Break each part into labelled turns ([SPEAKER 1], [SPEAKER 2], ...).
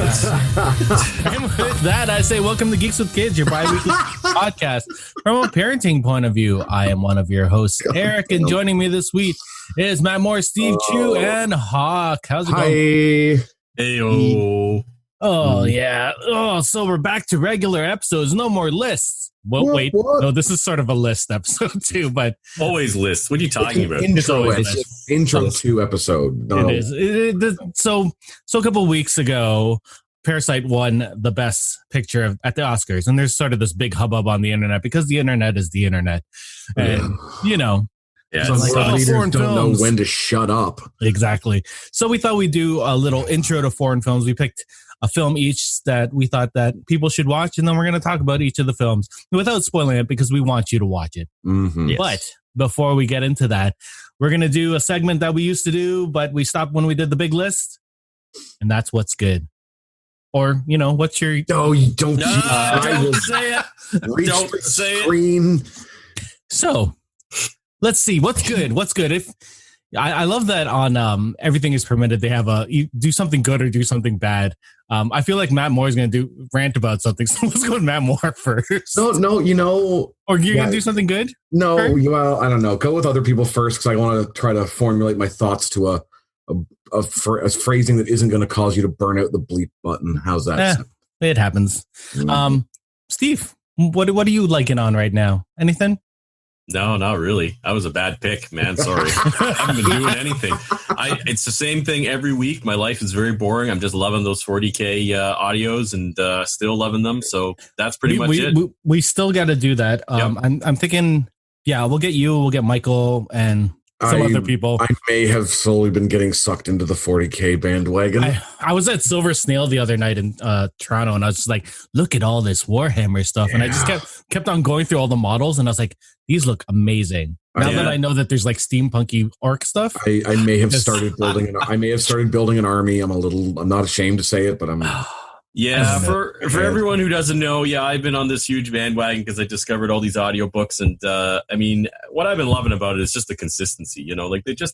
[SPEAKER 1] And with that, I say welcome to Geeks with Kids, your bi-weekly podcast from a parenting point of view. I am one of your hosts, Eric, and joining me this week is Matt Moore, Steve Chu, and Hawk. How's it going?
[SPEAKER 2] Hey-o.
[SPEAKER 1] Oh, yeah. Oh, so we're back to regular episodes. No more lists. Well, wait. No, this is sort of a list episode too, but
[SPEAKER 2] always lists. What are you talking about?
[SPEAKER 3] Intro to episode. No.
[SPEAKER 1] It is. So a couple of weeks ago, Parasite won the best picture at the Oscars, and there's sort of this big hubbub on the internet because the internet is the internet, and
[SPEAKER 3] some leaders don't know when to shut up.
[SPEAKER 1] Exactly. So we thought we'd do a little intro to foreign films. We picked a film each that we thought that people should watch, and then we're going to talk about each of the films without spoiling it because we want you to watch it.
[SPEAKER 3] Mm-hmm.
[SPEAKER 2] Yes.
[SPEAKER 1] But before we get into that, we're going to do a segment that we used to do, but we stopped when we did the big list, and that's what's good. Or, what's your...
[SPEAKER 3] No, you don't.
[SPEAKER 2] Don't say it. Don't say it.
[SPEAKER 1] So, let's see. What's good? What's good? If I love that on Everything is Permitted, they have you do something good or do something bad. I feel like Matt Moore is going to rant about something. So let's go with Matt Moore first.
[SPEAKER 3] No,
[SPEAKER 1] Or you're going to do something good?
[SPEAKER 3] No, well, I don't know. Go with other people first because I want to try to formulate my thoughts to a phrasing that isn't going to cause you to burn out the bleep button. How's that?
[SPEAKER 1] It happens.
[SPEAKER 3] Mm-hmm.
[SPEAKER 1] Steve, what are you liking on right now? Anything?
[SPEAKER 2] No, not really. That was a bad pick, man. Sorry. I haven't been doing anything. It's the same thing every week. My life is very boring. I'm just loving those 40K audios and still loving them. So that's pretty much it.
[SPEAKER 1] We still got to do that.
[SPEAKER 2] Yep.
[SPEAKER 1] I'm thinking, we'll get you, we'll get Michael and some other people.
[SPEAKER 3] I may have slowly been getting sucked into the 40K bandwagon.
[SPEAKER 1] I was at Silver Snail the other night in Toronto, and I was just like, look at all this Warhammer stuff. And I just kept on going through all the models, and I was like, these look amazing. Now that I know that there's like steampunky orc stuff.
[SPEAKER 3] I may have started building an army. I'm not ashamed to say it, but I'm...
[SPEAKER 2] Yeah, for everyone who doesn't know, I've been on this huge bandwagon because I discovered all these audiobooks, and what I've been loving about it is just the consistency.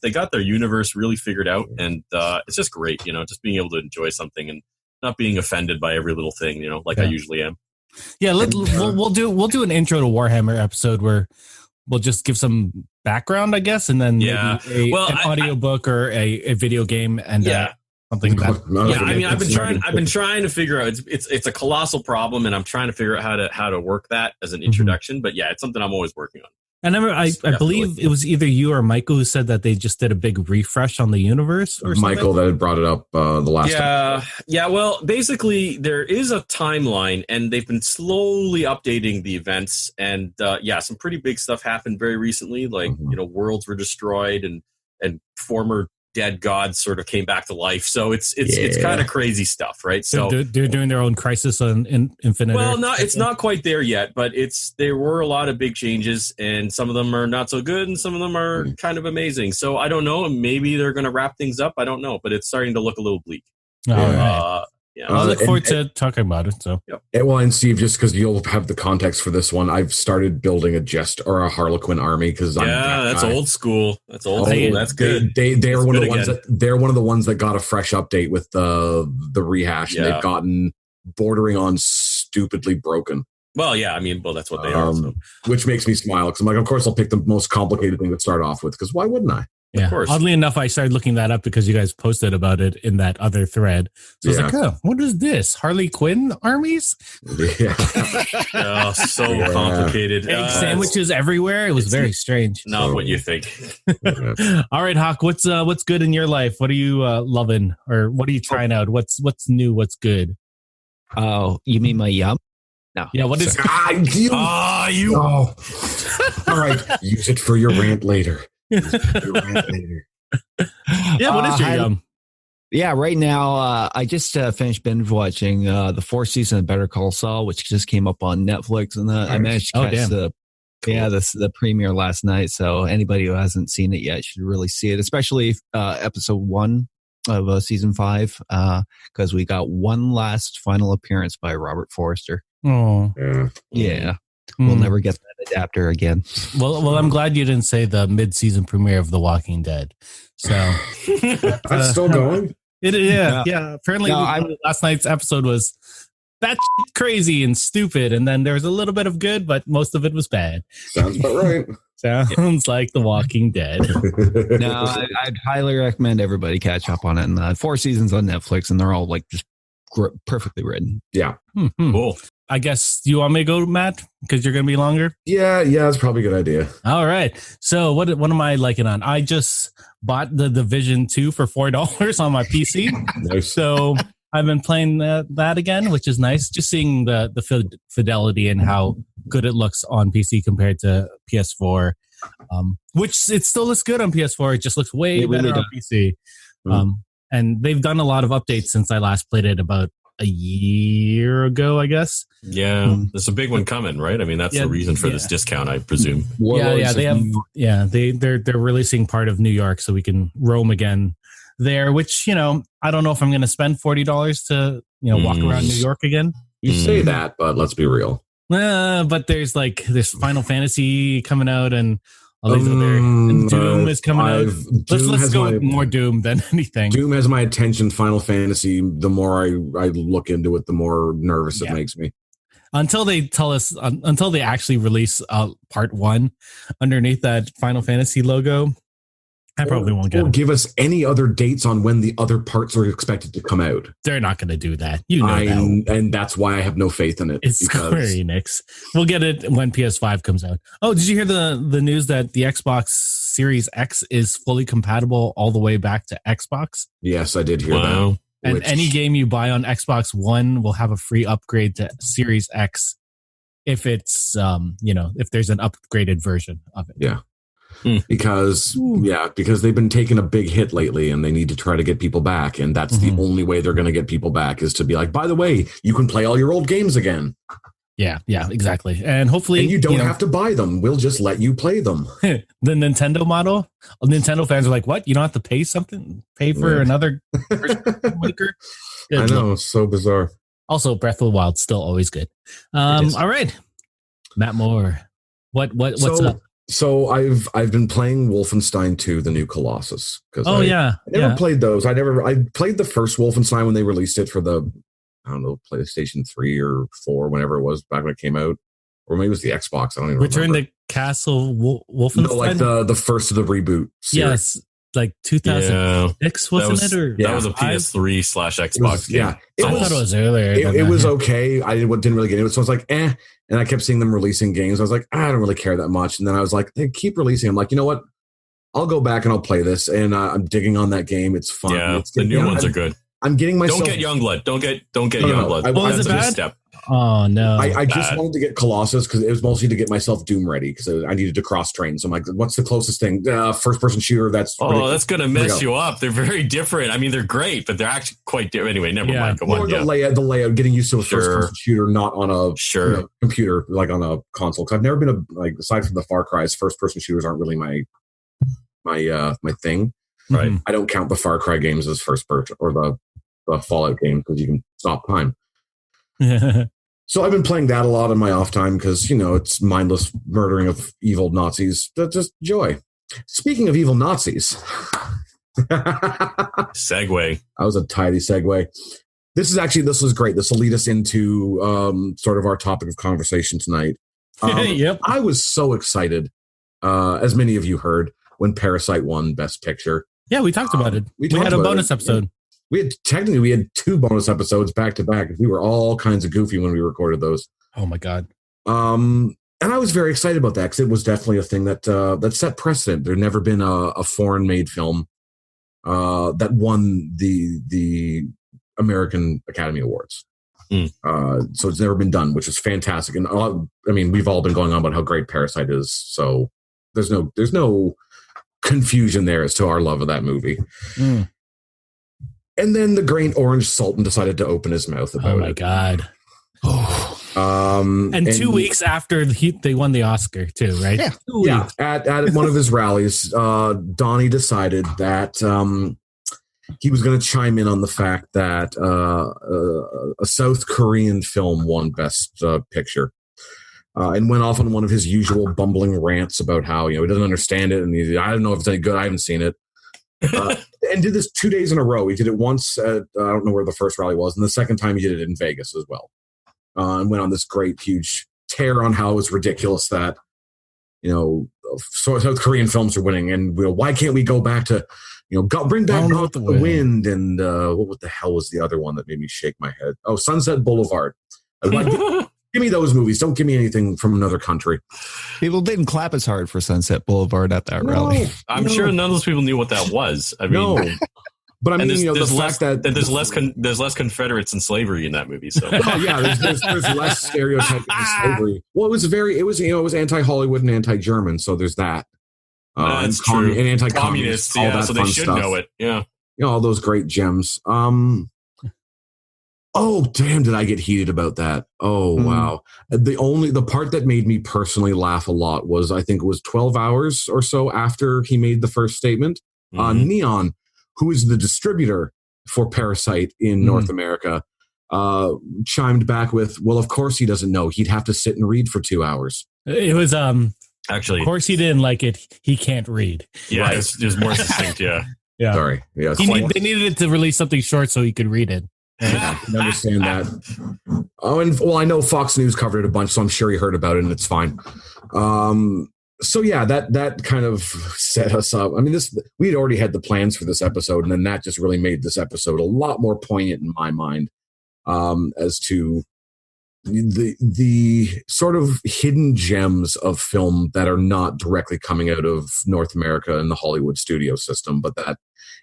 [SPEAKER 2] They got their universe really figured out, and it's just great. Just being able to enjoy something and not being offended by every little thing. I usually am.
[SPEAKER 1] Yeah, we'll do an intro to Warhammer episode where we'll just give some background, I guess, and then maybe an audiobook or a video game and something like that.
[SPEAKER 2] I've been trying to figure out. It's a colossal problem, and I'm trying to figure out how to work that as an introduction. Mm-hmm. But it's something I'm always working on.
[SPEAKER 1] And I believe it was either you or Michael who said that they just did a big refresh on the universe. Or
[SPEAKER 3] Michael
[SPEAKER 1] something?
[SPEAKER 3] That had brought it up the last time.
[SPEAKER 2] Yeah. Well, basically, there is a timeline, and they've been slowly updating the events. And some pretty big stuff happened very recently. Like worlds were destroyed, and former dead gods sort of came back to life. So it's kind of crazy stuff, right? So
[SPEAKER 1] they're doing their own Crisis on Infinite.
[SPEAKER 2] Well, it's not quite there yet, but there were a lot of big changes, and some of them are not so good, and some of them are kind of amazing. So I don't know. Maybe they're going to wrap things up. I don't know, but it's starting to look a little bleak.
[SPEAKER 1] All right. I look forward to talking about it. So,
[SPEAKER 3] and Steve, just because you'll have the context for this one, I've started building a Harlequin army because
[SPEAKER 2] that's old school. That's old school. That's good.
[SPEAKER 3] They're one of the ones they're one of the ones that got a fresh update with the rehash, and they've gotten bordering on stupidly broken.
[SPEAKER 2] Well, that's what they are. So.
[SPEAKER 3] Which makes me smile because I'm like, of course, I'll pick the most complicated thing to start off with because why wouldn't I?
[SPEAKER 1] Yeah.
[SPEAKER 2] Of course.
[SPEAKER 1] Oddly enough, I started looking that up because you guys posted about it in that other thread. So I was like, what is this? Harley Quinn armies?
[SPEAKER 3] Yeah.
[SPEAKER 2] So complicated.
[SPEAKER 1] Egg sandwiches everywhere. It was very strange.
[SPEAKER 2] Not what you think.
[SPEAKER 1] All right, Hawk, what's good in your life? What are you loving? Or what are you trying out? What's new? What's good?
[SPEAKER 4] Oh, you mean my yum? No.
[SPEAKER 1] Yeah, what is...
[SPEAKER 3] you... Oh. All right, use it for your rant later.
[SPEAKER 1] What is your yum?
[SPEAKER 4] Yeah, right now I just finished binge watching the fourth season of Better Call Saul, which just came up on Netflix, and I managed to catch the premiere last night. So anybody who hasn't seen it yet should really see it, especially episode 1 of season 5, because we got one last final appearance by Robert Forster.
[SPEAKER 1] Oh,
[SPEAKER 4] yeah. We'll never get that adapter again.
[SPEAKER 1] Well, I'm glad you didn't say the mid-season premiere of The Walking Dead. So
[SPEAKER 3] that's still going.
[SPEAKER 1] Yeah. Apparently, last night's episode was that crazy and stupid, and then there was a little bit of good, but most of it was bad.
[SPEAKER 3] Sounds about right.
[SPEAKER 1] Sounds like The Walking Dead.
[SPEAKER 4] No, I'd highly recommend everybody catch up on it. And 4 seasons on Netflix, and they're all like just perfectly written.
[SPEAKER 3] Yeah.
[SPEAKER 2] Cool.
[SPEAKER 1] I guess you want me to go, Matt, because you're going to be longer?
[SPEAKER 3] Yeah, that's probably a good idea.
[SPEAKER 1] All right. So what am I liking on? I just bought the Division 2 for $4 on my PC.
[SPEAKER 3] Nice.
[SPEAKER 1] So I've been playing that again, which is nice. Just seeing the fidelity and how good it looks on PC compared to PS4, which it still looks good on PS4. It just looks way better on PC. And they've done a lot of updates since I last played it about a year ago, I guess.
[SPEAKER 2] Yeah, there's a big one coming, right? I mean, that's the reason for this discount, I presume.
[SPEAKER 1] They're releasing part of New York so we can roam again there, which, I don't know if I'm going to spend $40 to, walk around New York again.
[SPEAKER 3] You say that, but let's be real.
[SPEAKER 1] But there's Final Fantasy coming out and all these other, and Doom is coming out. Let's go more Doom than anything.
[SPEAKER 3] Doom has my attention. Final Fantasy, the more I look into it, the more nervous it makes me.
[SPEAKER 1] Until they tell us, until they actually release part 1 underneath that Final Fantasy logo, I probably won't get it. Or
[SPEAKER 3] give us any other dates on when the other parts are expected to come out.
[SPEAKER 1] They're not going to do that. That.
[SPEAKER 3] And that's why I have no faith in it.
[SPEAKER 1] It's Square Enix. We'll get it when PS5 comes out. Oh, did you hear the news that the Xbox Series X is fully compatible all the way back to Xbox?
[SPEAKER 3] Yes, I did hear that.
[SPEAKER 1] And any game you buy on Xbox One will have a free upgrade to Series X if it's, if there's an upgraded version of it.
[SPEAKER 3] Yeah. Because they've been taking a big hit lately and they need to try to get people back. And that's the only way they're going to get people back is to be like, by the way, you can play all your old games again.
[SPEAKER 1] Yeah, exactly. And hopefully
[SPEAKER 3] you don't have to buy them. We'll just let you play them.
[SPEAKER 1] The Nintendo model, Nintendo fans are like, what? You don't have to pay something? Pay for another maker?
[SPEAKER 3] I know. It's so bizarre.
[SPEAKER 1] Also, Breath of the Wild still always good. All right. Matt Moore. What's up?
[SPEAKER 3] So I've been playing Wolfenstein 2, the new Colossus.
[SPEAKER 1] I
[SPEAKER 3] never played those. I played the first Wolfenstein when they released it for the, I don't know, PlayStation 3 or 4, whenever it was, back when it came out. Or maybe it was the Xbox. I don't even remember.
[SPEAKER 1] Return to Castle Wolfenstein?
[SPEAKER 3] No, like the first of the reboot series.
[SPEAKER 1] Yes. Like 2006, wasn't it? Or
[SPEAKER 2] that was a PS3/Xbox game.
[SPEAKER 1] Yeah, I thought it was earlier.
[SPEAKER 3] It was okay. I didn't really get into it, so I was like, eh. And I kept seeing them releasing games. I was like, I don't really care that much. And then I was like, they keep releasing. I'm like, you know what? I'll go back and I'll play this. And I'm digging on that game. It's fun.
[SPEAKER 2] Yeah, the new ones are good.
[SPEAKER 3] I'm getting myself.
[SPEAKER 2] Don't get Youngblood. Don't get Youngblood.
[SPEAKER 1] Was it bad?
[SPEAKER 2] Step.
[SPEAKER 1] Oh no!
[SPEAKER 3] I just wanted to get Colossus because it was mostly to get myself Doom ready because I needed to cross train. So I'm like, what's the closest thing? First person shooter. That's
[SPEAKER 2] that's gonna mess you up. They're very different. I mean, they're great, but they're actually quite different. Anyway, never mind. Come on.
[SPEAKER 3] The layout, getting used to a first person shooter, not on a computer, like on a console. Because I've never been aside from the Far Cry's, first person shooters aren't really my thing.
[SPEAKER 2] Right.
[SPEAKER 3] I don't count the Far Cry games as first person or the Fallout game because you can stop time. So I've been playing that a lot in my off time because, it's mindless murdering of evil Nazis. That's just joy. Speaking of evil Nazis.
[SPEAKER 2] Segue.
[SPEAKER 3] That was a tidy segue. This was great. This will lead us into sort of our topic of conversation tonight.
[SPEAKER 1] Yep.
[SPEAKER 3] I was so excited, as many of you heard, when Parasite won Best Picture.
[SPEAKER 1] Yeah, we talked about it. We had a bonus episode.
[SPEAKER 3] Yeah. We had 2 bonus episodes back to back. We were all kinds of goofy when we recorded those.
[SPEAKER 1] Oh my God.
[SPEAKER 3] And I was very excited about that because it was definitely a thing that set precedent. There'd never been a foreign made film that won the American Academy Awards. So it's never been done, which is fantastic. And we've all been going on about how great Parasite is. So there's no confusion there as to our love of that movie. And then the great Orange Sultan decided to open his mouth about it.
[SPEAKER 1] Oh my God. And 2 weeks after they won the Oscar too, right?
[SPEAKER 3] Yeah. 2 weeks. At one of his rallies, Donnie decided that he was going to chime in on the fact that a South Korean film won Best Picture. And went off on one of his usual bumbling rants about how, he doesn't understand it. And I don't know if it's any good. I haven't seen it. And did this 2 days in a row. He did it once at, I don't know where the first rally was, and the second time he did it in Vegas as well. And went on this great, huge tear on how it was ridiculous that, South Korean films are winning, and why can't we go back to, bring back Gone with the Wind, and what the hell was the other one that made me shake my head? Oh, Sunset Boulevard. Give me those movies. Don't give me anything from another country.
[SPEAKER 4] People didn't clap as hard for Sunset Boulevard at that rally.
[SPEAKER 2] I'm sure none of those people knew what that was. I mean,
[SPEAKER 3] but I mean,
[SPEAKER 2] the
[SPEAKER 3] fact that
[SPEAKER 2] there's less Confederates and slavery in that movie. So
[SPEAKER 3] there's less stereotyping of slavery. Well, it was anti-Hollywood and anti-German, so there's that.
[SPEAKER 2] That's true.
[SPEAKER 3] And anti-communist, all that
[SPEAKER 2] so
[SPEAKER 3] fun
[SPEAKER 2] they should
[SPEAKER 3] stuff.
[SPEAKER 2] know it. Yeah,
[SPEAKER 3] all those great gems. Oh, damn, did I get heated about that? Oh, wow. The part that made me personally laugh a lot was, I think it was 12 hours or so after he made the first statement. Neon, who is the distributor for Parasite in North America, chimed back with, well, of course he doesn't know. He'd have to sit and read for 2 hours.
[SPEAKER 1] It was,
[SPEAKER 2] actually,
[SPEAKER 1] of course he didn't like it. He can't read.
[SPEAKER 2] Yeah, right. It was more succinct, yeah.
[SPEAKER 3] Sorry. Yeah,
[SPEAKER 1] they needed it to release something short so he could read it.
[SPEAKER 3] Yeah, I can understand that. Oh, and I know Fox News covered it a bunch, so I'm sure he heard about it, and it's fine. So yeah, that kind of set us up. I mean, we had already had the plans for this episode, and then that just really made this episode a lot more poignant in my mind, as to the sort of hidden gems of film that are not directly coming out of North America and the Hollywood studio system, but that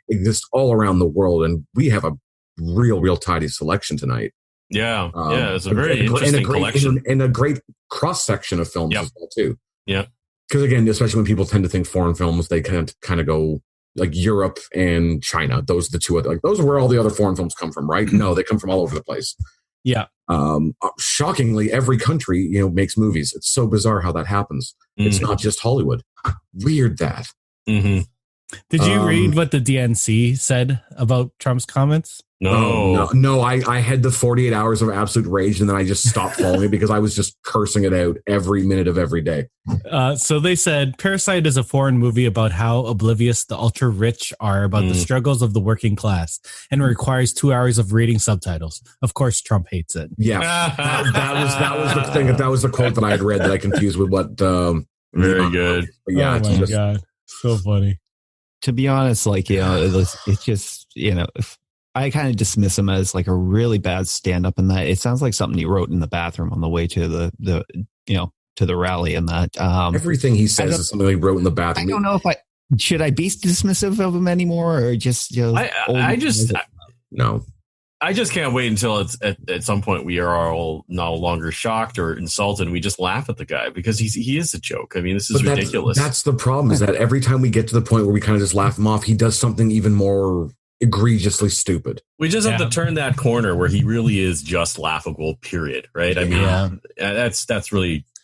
[SPEAKER 3] exist all around the world, and we have a real tidy selection tonight.
[SPEAKER 2] Yeah, it's a very interesting collection.
[SPEAKER 3] And a great cross-section of films as well, too.
[SPEAKER 2] Yeah.
[SPEAKER 3] Because, again, especially when people tend to think foreign films, they kind of go, like, Europe and China. Those are the two, those are where all the other foreign films come from, right? No, they come from all over the place.
[SPEAKER 1] Yeah.
[SPEAKER 3] Shockingly, every country, makes movies. It's so bizarre how that happens. It's not just Hollywood. Weird that.
[SPEAKER 2] Mm-hmm.
[SPEAKER 1] Did you read what the DNC said about Trump's comments?
[SPEAKER 2] No.
[SPEAKER 3] I had the 48 hours of absolute rage, and then I just stopped following it because I was just cursing it out every minute of every day.
[SPEAKER 1] So they said Parasite is a foreign movie about how oblivious the ultra rich are about the struggles of the working class, and requires 2 hours of reading subtitles. Of course, Trump hates it.
[SPEAKER 3] Yeah, that was the thing. That was the quote that I had read that I confused with what.
[SPEAKER 2] Very good.
[SPEAKER 3] Yeah,
[SPEAKER 1] oh my God, so funny.
[SPEAKER 4] To be honest, it's just I kind of dismiss him as like a really bad stand-up in that it sounds like something he wrote in the bathroom on the way to the to the rally, and that
[SPEAKER 3] everything he says is something he wrote in the bathroom.
[SPEAKER 4] I don't know if should I be dismissive of him anymore, or just
[SPEAKER 3] no.
[SPEAKER 2] I just can't wait until it's at some point we are all no longer shocked or insulted, and we just laugh at the guy because he is a joke. I mean, this is ridiculous.
[SPEAKER 3] That's the problem, is that every time we get to the point where we kind of just laugh him off, he does something even more egregiously stupid.
[SPEAKER 2] We just have to turn that corner where he really is just laughable, period. Right? I mean,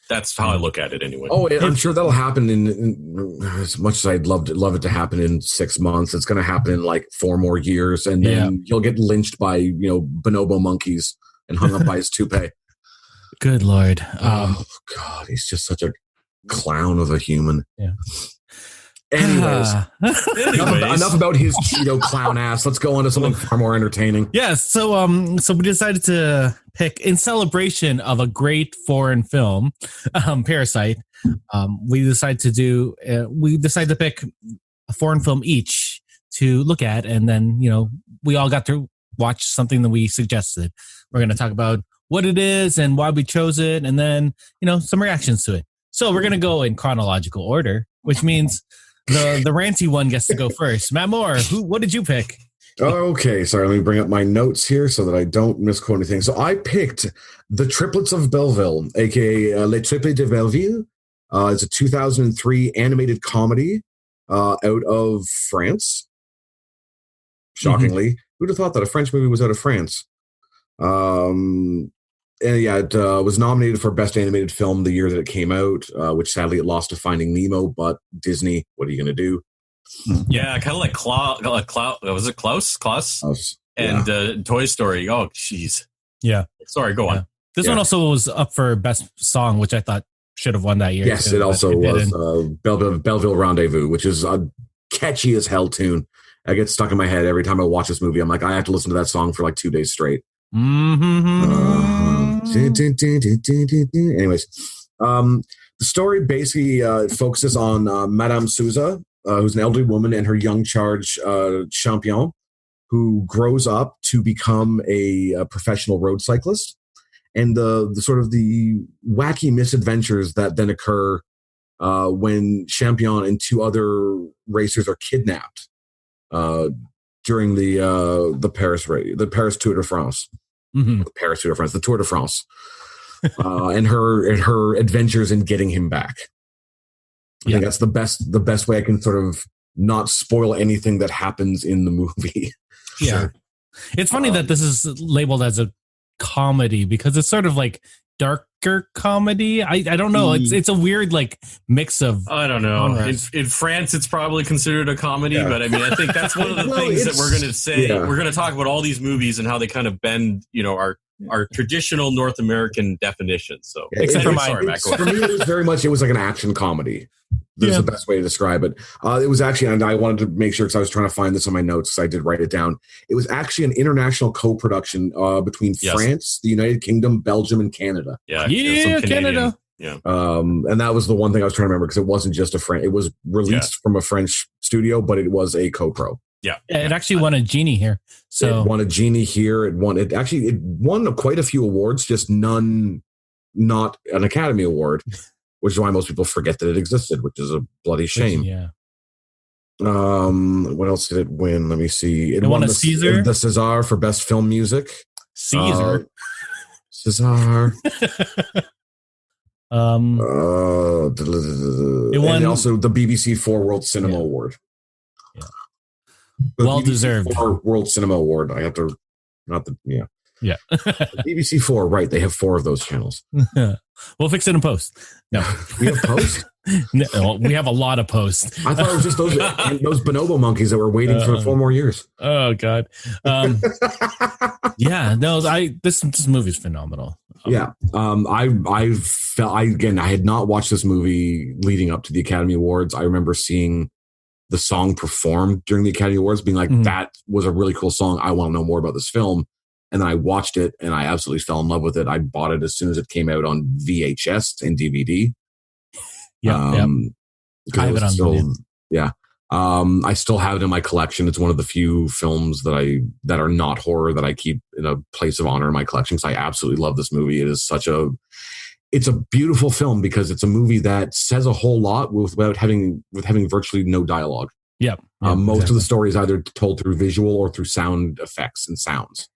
[SPEAKER 2] that's how I look at it anyway.
[SPEAKER 3] Oh, I'm sure that'll happen in as much as I'd love it to happen in 6 months. It's going to happen in like 4 more years, and then he'll get lynched by bonobo monkeys and hung up by his toupee.
[SPEAKER 1] Good Lord!
[SPEAKER 3] Oh God, he's just such a clown of a human.
[SPEAKER 1] Yeah.
[SPEAKER 3] Anyways, enough about his Cheeto clown ass. Let's go on to something far more entertaining.
[SPEAKER 1] Yes. So we decided to pick, in celebration of a great foreign film, Parasite. We decided to pick a foreign film each to look at, and then we all got to watch something that we suggested. We're going to talk about what it is and why we chose it, and then some reactions to it. So we're going to go in chronological order, which means the ranty one gets to go first. Matt Moore, what did you pick?
[SPEAKER 3] Okay, sorry, let me bring up my notes here so that I don't misquote anything. So I picked The Triplets of Belleville, aka Les Triplets de Belleville. It's a 2003 animated comedy out of France. Shockingly, who'd have thought that a French movie was out of France? And yeah, it was nominated for Best Animated Film the year that it came out, which sadly it lost to Finding Nemo, but Disney, what are you going to do?
[SPEAKER 2] Yeah, kind of like was it Klaus? Klaus? And Toy Story. Oh, jeez.
[SPEAKER 1] Yeah.
[SPEAKER 2] Sorry, go on.
[SPEAKER 1] This one also was up for Best Song, which I thought should have won that year.
[SPEAKER 3] Yes, it also was Belleville Rendezvous, which is a catchy as hell tune. I get stuck in my head every time I watch this movie. I'm like, I have to listen to that song for like 2 days straight. Anyways, the story basically focuses on Madame Souza, who's an elderly woman, and her young charge, Champion, who grows up to become a professional road cyclist, and the sort of the wacky misadventures that then occur when Champion and 2 other racers are kidnapped during the Paris race, the Paris Tour de France, the Tour de France, and her adventures in getting him back. I think that's the best way I can sort of not spoil anything that happens in the movie.
[SPEAKER 1] Yeah. It's funny that this is labeled as a comedy because it's sort of like darker comedy. I don't know. It's a weird like mix of,
[SPEAKER 2] I don't know. In France, it's probably considered a comedy, but I mean, I think that's one of the things that we're going to say. Yeah. We're going to talk about all these movies and how they kind of bend, our traditional North American definitions. So,
[SPEAKER 1] except for mine.
[SPEAKER 3] For me, it was like an action comedy. There's the best way to describe it. It was actually, and I wanted to make sure because I was trying to find this on my notes because I did write it down. It was actually an international co-production between France, the United Kingdom, Belgium, and Canada.
[SPEAKER 1] Yeah, Canada.
[SPEAKER 2] Yeah.
[SPEAKER 3] And that was the one thing I was trying to remember because it wasn't just it was released from a French studio, but it was a co-pro.
[SPEAKER 2] Yeah.
[SPEAKER 1] It actually won a Genie here. So
[SPEAKER 3] it won a Genie here. It won quite a few awards, just none, not an Academy Award. Which is why most people forget that it existed, which is a bloody shame.
[SPEAKER 1] Yeah.
[SPEAKER 3] What else did it win? Let me see.
[SPEAKER 1] It won a Caesar.
[SPEAKER 3] The César for Best Film Music.
[SPEAKER 1] Caesar.
[SPEAKER 3] César.
[SPEAKER 1] It won,
[SPEAKER 3] and also the BBC 4 World Cinema Award.
[SPEAKER 1] Yeah. Well deserved.
[SPEAKER 3] 4 World Cinema Award. I have to,
[SPEAKER 1] Yeah.
[SPEAKER 3] BBC 4, right. They have 4 of those channels.
[SPEAKER 1] We'll fix it in post. No.
[SPEAKER 3] We have post?
[SPEAKER 1] No, we have a lot of post.
[SPEAKER 3] I thought it was just those bonobo monkeys that were waiting for 4 more years.
[SPEAKER 1] Oh, God. This movie's phenomenal.
[SPEAKER 3] I had not watched this movie leading up to the Academy Awards. I remember seeing the song performed during the Academy Awards, being like, that was a really cool song. I want to know more about this film. And then I watched it and I absolutely fell in love with it. I bought it as soon as it came out on VHS and DVD.
[SPEAKER 1] I have it on video.
[SPEAKER 3] Yeah. I still have it in my collection. It's one of the few films that are not horror that I keep in a place of honor in my collection because I absolutely love this movie. It is it's a beautiful film because it's a movie that says a whole lot without having virtually no dialogue.
[SPEAKER 1] Yep.
[SPEAKER 3] Most of the story is either told through visual or through sound effects and sounds.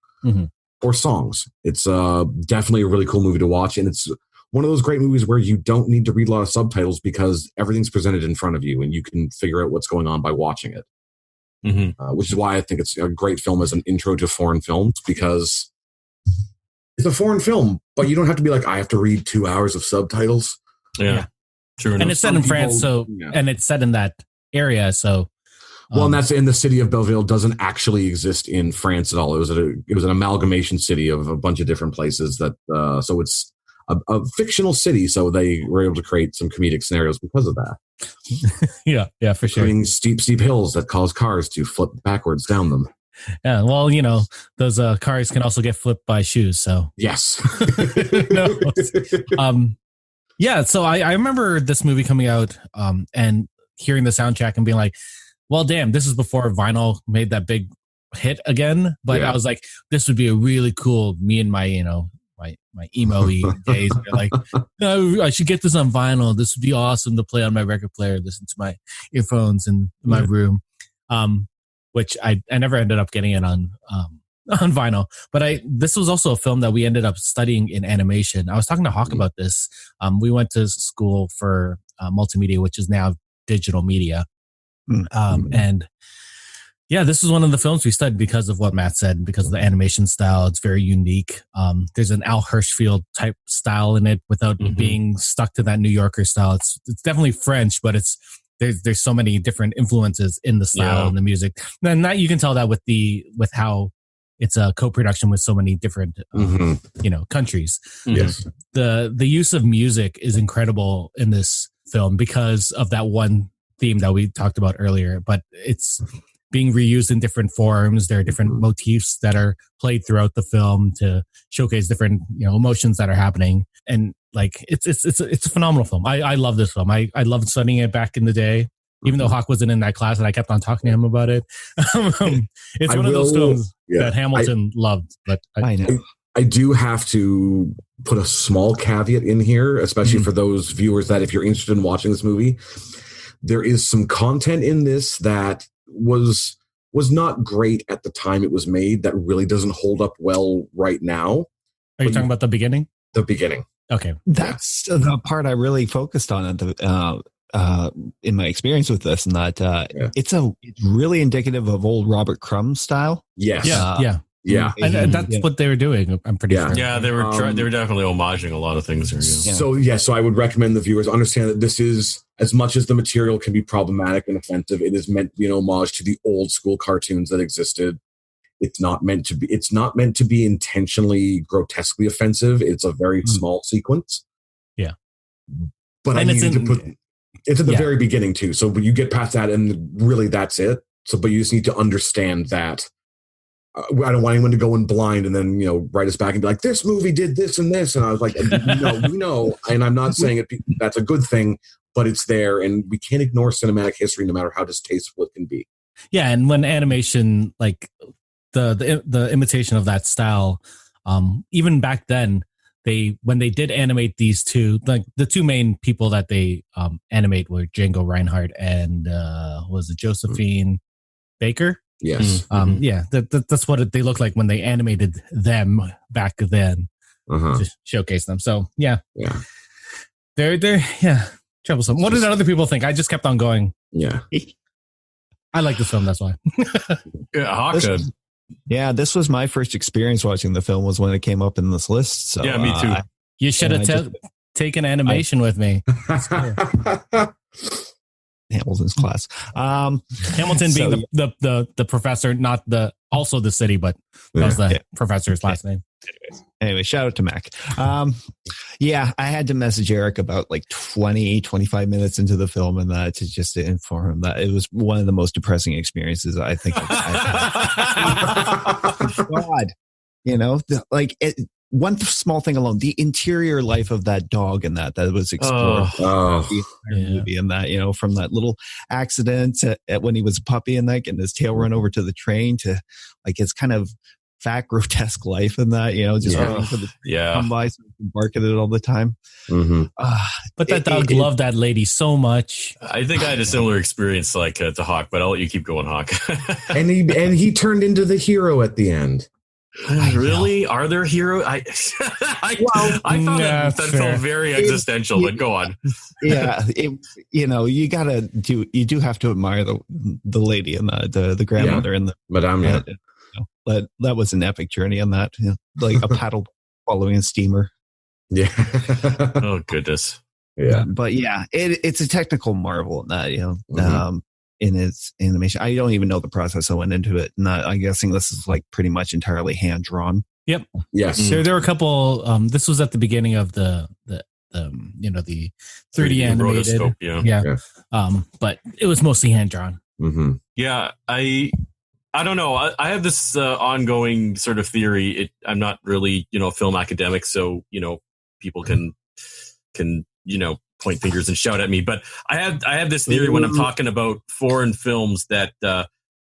[SPEAKER 3] Or songs. It's definitely a really cool movie to watch, and it's one of those great movies where you don't need to read a lot of subtitles because everything's presented in front of you, and you can figure out what's going on by watching it. Which is why I think it's a great film as an intro to foreign films because it's a foreign film, but you don't have to be like, I have to read 2 hours of subtitles.
[SPEAKER 2] Yeah. True enough.
[SPEAKER 1] And it's set in France, and it's set in that area, so.
[SPEAKER 3] Well, and that's in the city of Belleville doesn't actually exist in France at all. It was an amalgamation city of a bunch of different places that, so it's a fictional city. So they were able to create some comedic scenarios because of that.
[SPEAKER 1] Yeah, for sure.
[SPEAKER 3] Creating steep hills that cause cars to flip backwards down them.
[SPEAKER 1] Yeah, well, those cars can also get flipped by shoes. So
[SPEAKER 3] yes.
[SPEAKER 1] So I remember this movie coming out and hearing the soundtrack and being like, well, damn, this is before vinyl made that big hit again. But I was like, this would be a really cool, me and my, my emo-y days. Like, I should get this on vinyl. This would be awesome to play on my record player, listen to my earphones in my room. Which I never ended up getting it on vinyl. But this was also a film that we ended up studying in animation. I was talking to Hawk about this. We went to school for multimedia, which is now digital media. And this is one of the films we studied because of what Matt said, because of the animation style. It's very unique. There's an Al Hirschfeld type style in it without being stuck to that New Yorker style. It's definitely French, but there's so many different influences in the style and the music. And that you can tell that with how it's a co-production with so many different countries.
[SPEAKER 3] Yes.
[SPEAKER 1] The use of music is incredible in this film because of that one theme that we talked about earlier, but it's being reused in different forms. There are different motifs that are played throughout the film to showcase different, emotions that are happening. And like, it's a phenomenal film. I love this film. I loved studying it back in the day, even though Hawk wasn't in that class and I kept on talking to him about it. It's one of those films that Hamilton loved, but
[SPEAKER 4] I know.
[SPEAKER 3] I do have to put a small caveat in here, especially for those viewers that if you're interested in watching this movie, there is some content in this that was not great at the time it was made that really doesn't hold up well right now.
[SPEAKER 1] Are you talking about the beginning?
[SPEAKER 3] The beginning.
[SPEAKER 1] Okay.
[SPEAKER 4] That's the part I really focused on at the in my experience with this, and that it's really indicative of old Robert Crumb style.
[SPEAKER 3] Yes.
[SPEAKER 1] Yeah, and that's what they were doing. I'm pretty sure.
[SPEAKER 2] Yeah, they were definitely homaging a lot of things here.
[SPEAKER 3] Yeah. So I would recommend the viewers understand that this is, as much as the material can be problematic and offensive, it is meant to be an homage to the old school cartoons that existed. It's not meant to be intentionally grotesquely offensive. It's a very small sequence.
[SPEAKER 1] Yeah,
[SPEAKER 3] but
[SPEAKER 1] and
[SPEAKER 3] it's at the very beginning too. So when you get past that, and really that's it. So, but you just need to understand that. I don't want anyone to go in blind and then, write us back and be like, this movie did this and this. And I was like, no, we know. And I'm not saying that's a good thing, but it's there. And we can't ignore cinematic history, no matter how distasteful it can be.
[SPEAKER 1] Yeah. And when animation, like the imitation of that style, even back then, when they did animate these two, like the two main people that they animate were Django Reinhardt and was it Josephine Baker?
[SPEAKER 3] Yes.
[SPEAKER 1] That's what they look like when they animated them back then to showcase them. So they're troublesome. What did other people think? I just kept on going.
[SPEAKER 3] Yeah,
[SPEAKER 1] I like this film. That's why.
[SPEAKER 4] This was my first experience watching the film. Was when it came up in this list. So,
[SPEAKER 2] yeah, me too.
[SPEAKER 1] You should have taken animation with me.
[SPEAKER 4] Hamilton's class.
[SPEAKER 1] Hamilton being the professor, not also the city, but that was the professor's last name.
[SPEAKER 4] Anyway, shout out to Mac. I had to message Erik about like 25 minutes into the film and that to inform him that it was one of the most depressing experiences I think I've had. God, one small thing alone, the interior life of that dog and that was explored the movie, and that, from that little accident at when he was a puppy and that getting his tail run over to the train to like his kind of fat grotesque life and that, running for the come by so he can bark at it all the time.
[SPEAKER 1] But that dog loved that lady so much.
[SPEAKER 2] I think I had a similar experience to Hawk, but I'll let you keep going, Hawk.
[SPEAKER 3] and he turned into the hero at the end.
[SPEAKER 2] Really? Are there heroes? I thought that felt very existential, but go on.
[SPEAKER 4] You have to admire the lady and the grandmother and the
[SPEAKER 3] Madame.
[SPEAKER 4] But that was an epic journey on that, like a paddle following a steamer.
[SPEAKER 3] Yeah.
[SPEAKER 2] Oh goodness.
[SPEAKER 3] Yeah.
[SPEAKER 4] But it's a technical marvel in that, in its animation. I don't even know the process I went into it. I'm guessing this is like pretty much entirely hand drawn.
[SPEAKER 1] Yep.
[SPEAKER 3] Yes.
[SPEAKER 1] There were a couple. This was at the beginning of the 3D animated. Yeah. But it was mostly hand drawn.
[SPEAKER 3] Mm-hmm.
[SPEAKER 2] Yeah. I don't know. I have this ongoing sort of theory. I'm not really film academic, so people can point fingers and shout at me, but I have this theory when I'm talking about foreign films that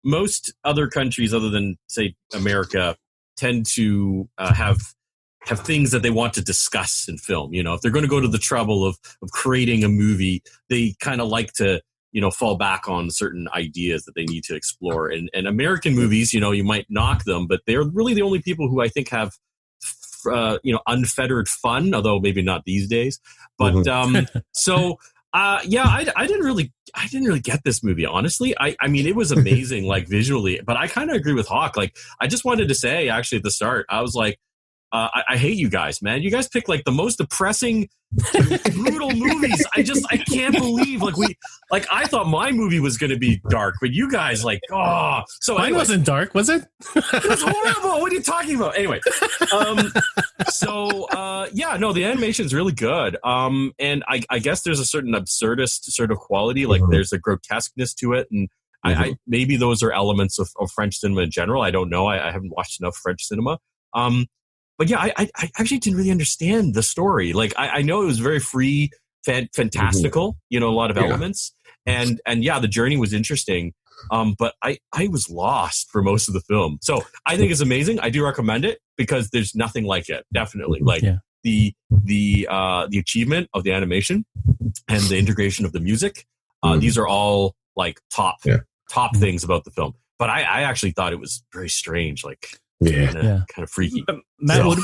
[SPEAKER 2] most other countries other than say America tend to have things that they want to discuss in film. If they're going to go to the trouble of creating a movie, they kind of like to fall back on certain ideas that they need to explore. And American movies, you might knock them, but they're really the only people who I think have unfettered fun, although maybe not these days. But I didn't really get this movie, honestly. I mean, it was amazing, like visually, but I kind of agree with Hawk. Like, I just wanted to say, actually, at the start, I was like, I hate you guys, man. You guys pick like the most depressing, brutal movies. I can't believe I thought my movie was going to be dark, but you guys so
[SPEAKER 1] mine wasn't dark, was it?
[SPEAKER 2] It was horrible. What are you talking about? Anyway, the animation's really good. And I guess there's a certain absurdist sort of quality, like there's a grotesqueness to it, and I maybe those are elements of French cinema in general. I don't know. I haven't watched enough French cinema. But yeah, I actually didn't really understand the story. Like, I know it was very free, fantastical, a lot of elements. And yeah, the journey was interesting. But I was lost for most of the film. So I think it's amazing. I do recommend it because there's nothing like it. Definitely. Like the achievement of the animation and the integration of the music. These are all like top things about the film. But I actually thought it was very strange. Like, kind of freaky.
[SPEAKER 1] Matt, so.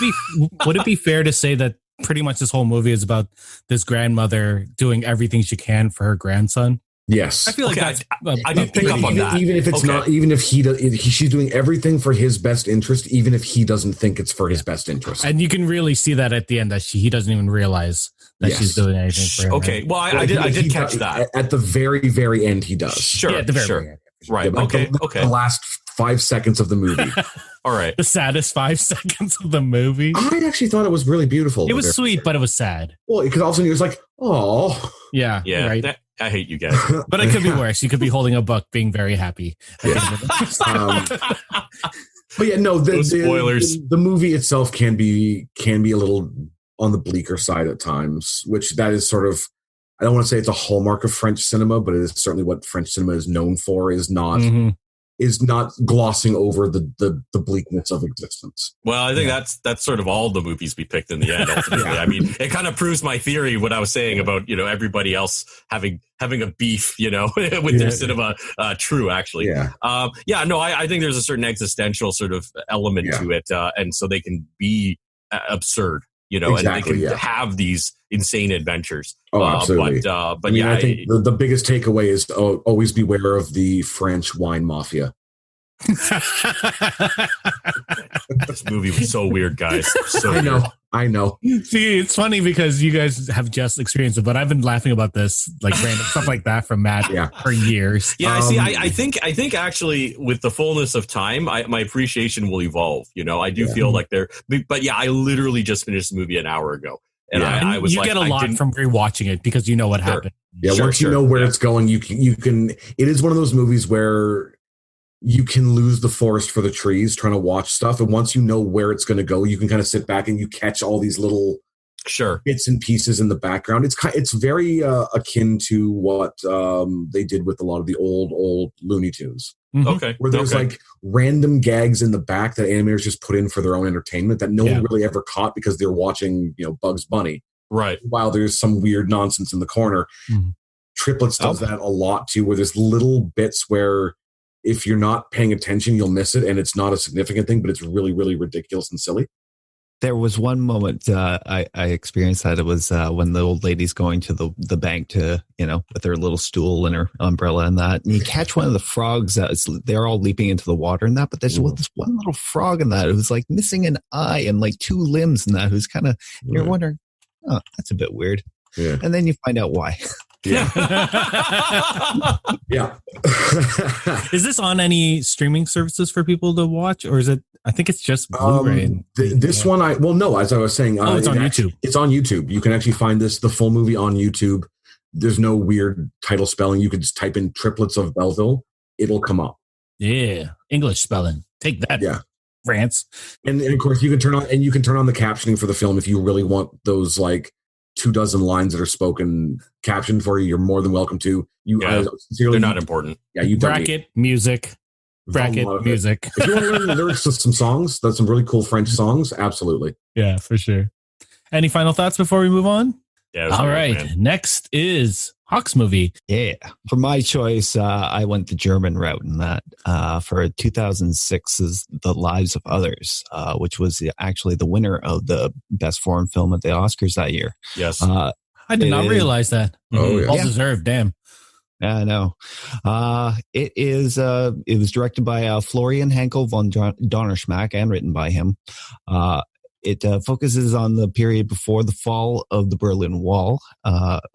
[SPEAKER 1] would it be fair to say that pretty much this whole movie is about this grandmother doing everything she can for her grandson?
[SPEAKER 3] Yes,
[SPEAKER 1] I feel like
[SPEAKER 2] I did pick up on that.
[SPEAKER 3] Even if it's not, even if she's doing everything for his best interest, even if he doesn't think it's for his best interest.
[SPEAKER 1] And you can really see that at the end that he doesn't even realize that she's doing anything for him.
[SPEAKER 2] Okay, well, I did catch that
[SPEAKER 3] at the very, very end. He does.
[SPEAKER 2] Sure,
[SPEAKER 1] at the very end.
[SPEAKER 2] Right. Okay.
[SPEAKER 3] The last 5 seconds of the movie.
[SPEAKER 2] All right.
[SPEAKER 1] The saddest 5 seconds of the movie.
[SPEAKER 3] I actually thought it was really beautiful.
[SPEAKER 1] It was sweet, but it was sad.
[SPEAKER 3] Well, because all of a sudden he was like, "Oh,
[SPEAKER 1] yeah,
[SPEAKER 2] right." I hate you guys.
[SPEAKER 1] But it could be worse. You could be holding a book, being very happy.
[SPEAKER 3] Yeah. But yeah, no.
[SPEAKER 2] Spoilers.
[SPEAKER 3] The movie itself can be a little on the bleaker side at times, which that is sort of. I don't want to say it's a hallmark of French cinema, but it is certainly what French cinema is known for. Is not glossing over the bleakness of existence.
[SPEAKER 2] Well, I think that's sort of all the movies we picked in the end. Ultimately, I mean, it kind of proves my theory what I was saying about everybody else having a beef, with their cinema. True, actually. I think there's a certain existential sort of element to it, and so they can be absurd. And they can have these insane adventures.
[SPEAKER 3] Oh, absolutely.
[SPEAKER 2] But I
[SPEAKER 3] think the biggest takeaway is always beware of the French wine mafia.
[SPEAKER 2] This movie was so weird, guys. So
[SPEAKER 3] I know.
[SPEAKER 1] See, it's funny because you guys have just experienced it, but I've been laughing about this, like random stuff like that from Matt for years.
[SPEAKER 2] Yeah, see, I think actually with the fullness of time, my appreciation will evolve. I do feel like but I literally just finished the movie an hour ago. And I was
[SPEAKER 1] you get a lot from rewatching it because you know what happened.
[SPEAKER 3] Yeah, once you know where it's going, you can. It is one of those movies where you can lose the forest for the trees trying to watch stuff, and once you know where it's going to go, you can kind of sit back and you catch all these little bits and pieces in the background. It's very akin to what they did with a lot of the old Looney Tunes.
[SPEAKER 2] Okay,
[SPEAKER 3] where there's like random gags in the back that animators just put in for their own entertainment that no one really ever caught because they're watching Bugs Bunny.
[SPEAKER 2] Right.
[SPEAKER 3] While there's some weird nonsense in the corner. Triplets does that a lot too, where there's little bits where if you're not paying attention, you'll miss it, and it's not a significant thing, but it's really, really ridiculous and silly.
[SPEAKER 4] There was one moment I experienced that. It was when the old lady's going to the bank to, with her little stool and her umbrella and that. And you catch one of the frogs. They're all leaping into the water and that. But there's this one little frog in that who's like missing an eye and like 2 limbs in that. Who's kind of, you're wondering, oh, that's a bit weird.
[SPEAKER 3] Yeah.
[SPEAKER 4] And then you find out why.
[SPEAKER 3] Yeah. Yeah.
[SPEAKER 1] Is this on any streaming services for people to watch, or is it? I think it's just Blu-ray.
[SPEAKER 3] This one, as I was saying,
[SPEAKER 1] it's on YouTube.
[SPEAKER 3] It's on YouTube. You can actually find the full movie on YouTube. There's no weird title spelling. You could just type in Triplets of Belleville. It'll come up.
[SPEAKER 1] Yeah, English spelling. Take that.
[SPEAKER 3] Yeah,
[SPEAKER 1] France.
[SPEAKER 3] And of course, you can turn on the captioning for the film if you really want those like 24 lines that are spoken captioned for you. You're more than welcome to.
[SPEAKER 2] They're not important.
[SPEAKER 3] Yeah, you
[SPEAKER 1] bracket music. Bracket music.
[SPEAKER 3] If you want to learn the lyrics to some songs, that's some really cool French songs. Absolutely.
[SPEAKER 1] Yeah, for sure. Any final thoughts before we move on?
[SPEAKER 2] Yeah.
[SPEAKER 1] All right. Man. Next is Hawk's movie.
[SPEAKER 4] Yeah. For my choice, I went the German route in that. For 2006's The Lives of Others, which was actually the winner of the Best Foreign Film at the Oscars that year.
[SPEAKER 2] Yes.
[SPEAKER 1] I did not realize that.
[SPEAKER 3] Oh, yeah.
[SPEAKER 1] Well deserved. Damn.
[SPEAKER 4] I know. It was directed by Florian Henkel von Donnerschmack and written by him. It focuses on the period before the fall of the Berlin Wall,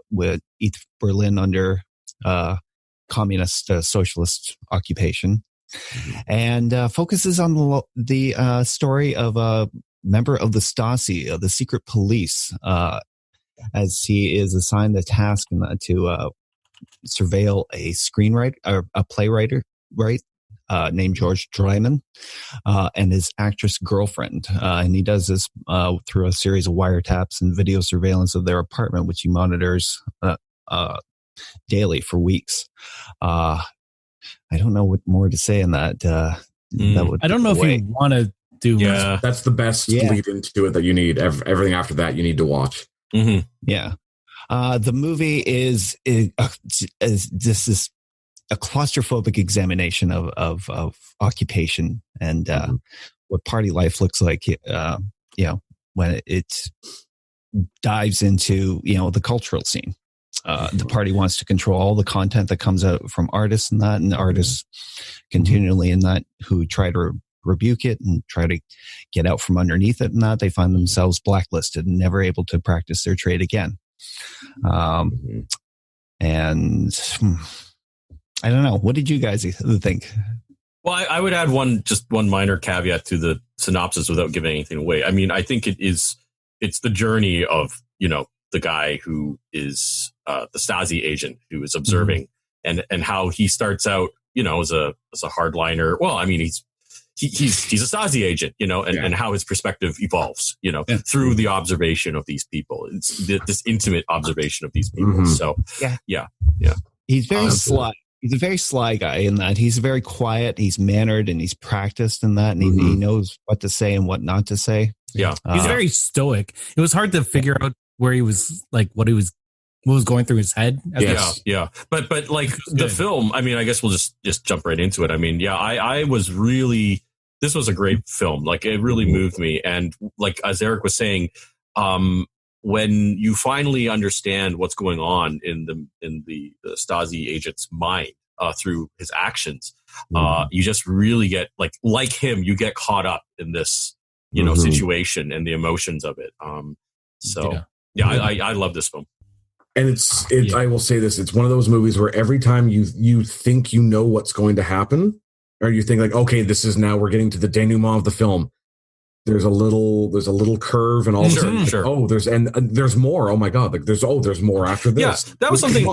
[SPEAKER 4] with East Berlin under communist socialist occupation, and focuses on the story of a member of the Stasi, of the secret police, as he is assigned the task to surveil a screenwriter or a playwright, named George Dryman, and his actress girlfriend. And he does this through a series of wiretaps and video surveillance of their apartment, which he monitors daily for weeks. I don't know what more to say on that.
[SPEAKER 1] I don't know if you want to do.
[SPEAKER 3] Yeah, that's the best lead into it that you need. Everything after that, you need to watch.
[SPEAKER 4] Mm-hmm. Yeah. The movie is this is a claustrophobic examination of occupation and what party life looks like. When it dives into the cultural scene. The party wants to control all the content that comes out from artists and that, and artists continually in that who try to rebuke it and try to get out from underneath it and that, they find themselves blacklisted and never able to practice their trade again. And I don't know. What did you guys think?
[SPEAKER 2] Well, I would add one minor caveat to the synopsis without giving anything away. I mean, I think it's the journey of, the guy who is the Stasi agent who is observing and how he starts out, as a hardliner. Well, I mean, he's a Stasi agent, and how his perspective evolves, through the observation of these people. It's this intimate observation of these people. So, yeah.
[SPEAKER 4] He's very sly. He's a very sly guy in that he's very quiet, he's mannered, and he's practiced in that, and he knows what to say and what not to say.
[SPEAKER 2] Yeah.
[SPEAKER 1] He's very stoic. It was hard to figure out where he was, like, what was going through his head.
[SPEAKER 2] Yeah. But like the film, I mean, I guess we'll just jump right into it. I mean, I was really, this was a great film. Like, it really moved me. And like, as Erik was saying, when you finally understand what's going on in the Stasi agent's mind through his actions, you just really get like him. You get caught up in this, situation and the emotions of it. I love this film.
[SPEAKER 3] And I will say this: it's one of those movies where every time you think you know what's going to happen, or you think like, okay, this is now we're getting to the denouement of the film. There's a little curve, and all of a sudden, there's more. Oh my god! Like there's more after this.
[SPEAKER 2] Yeah, that was something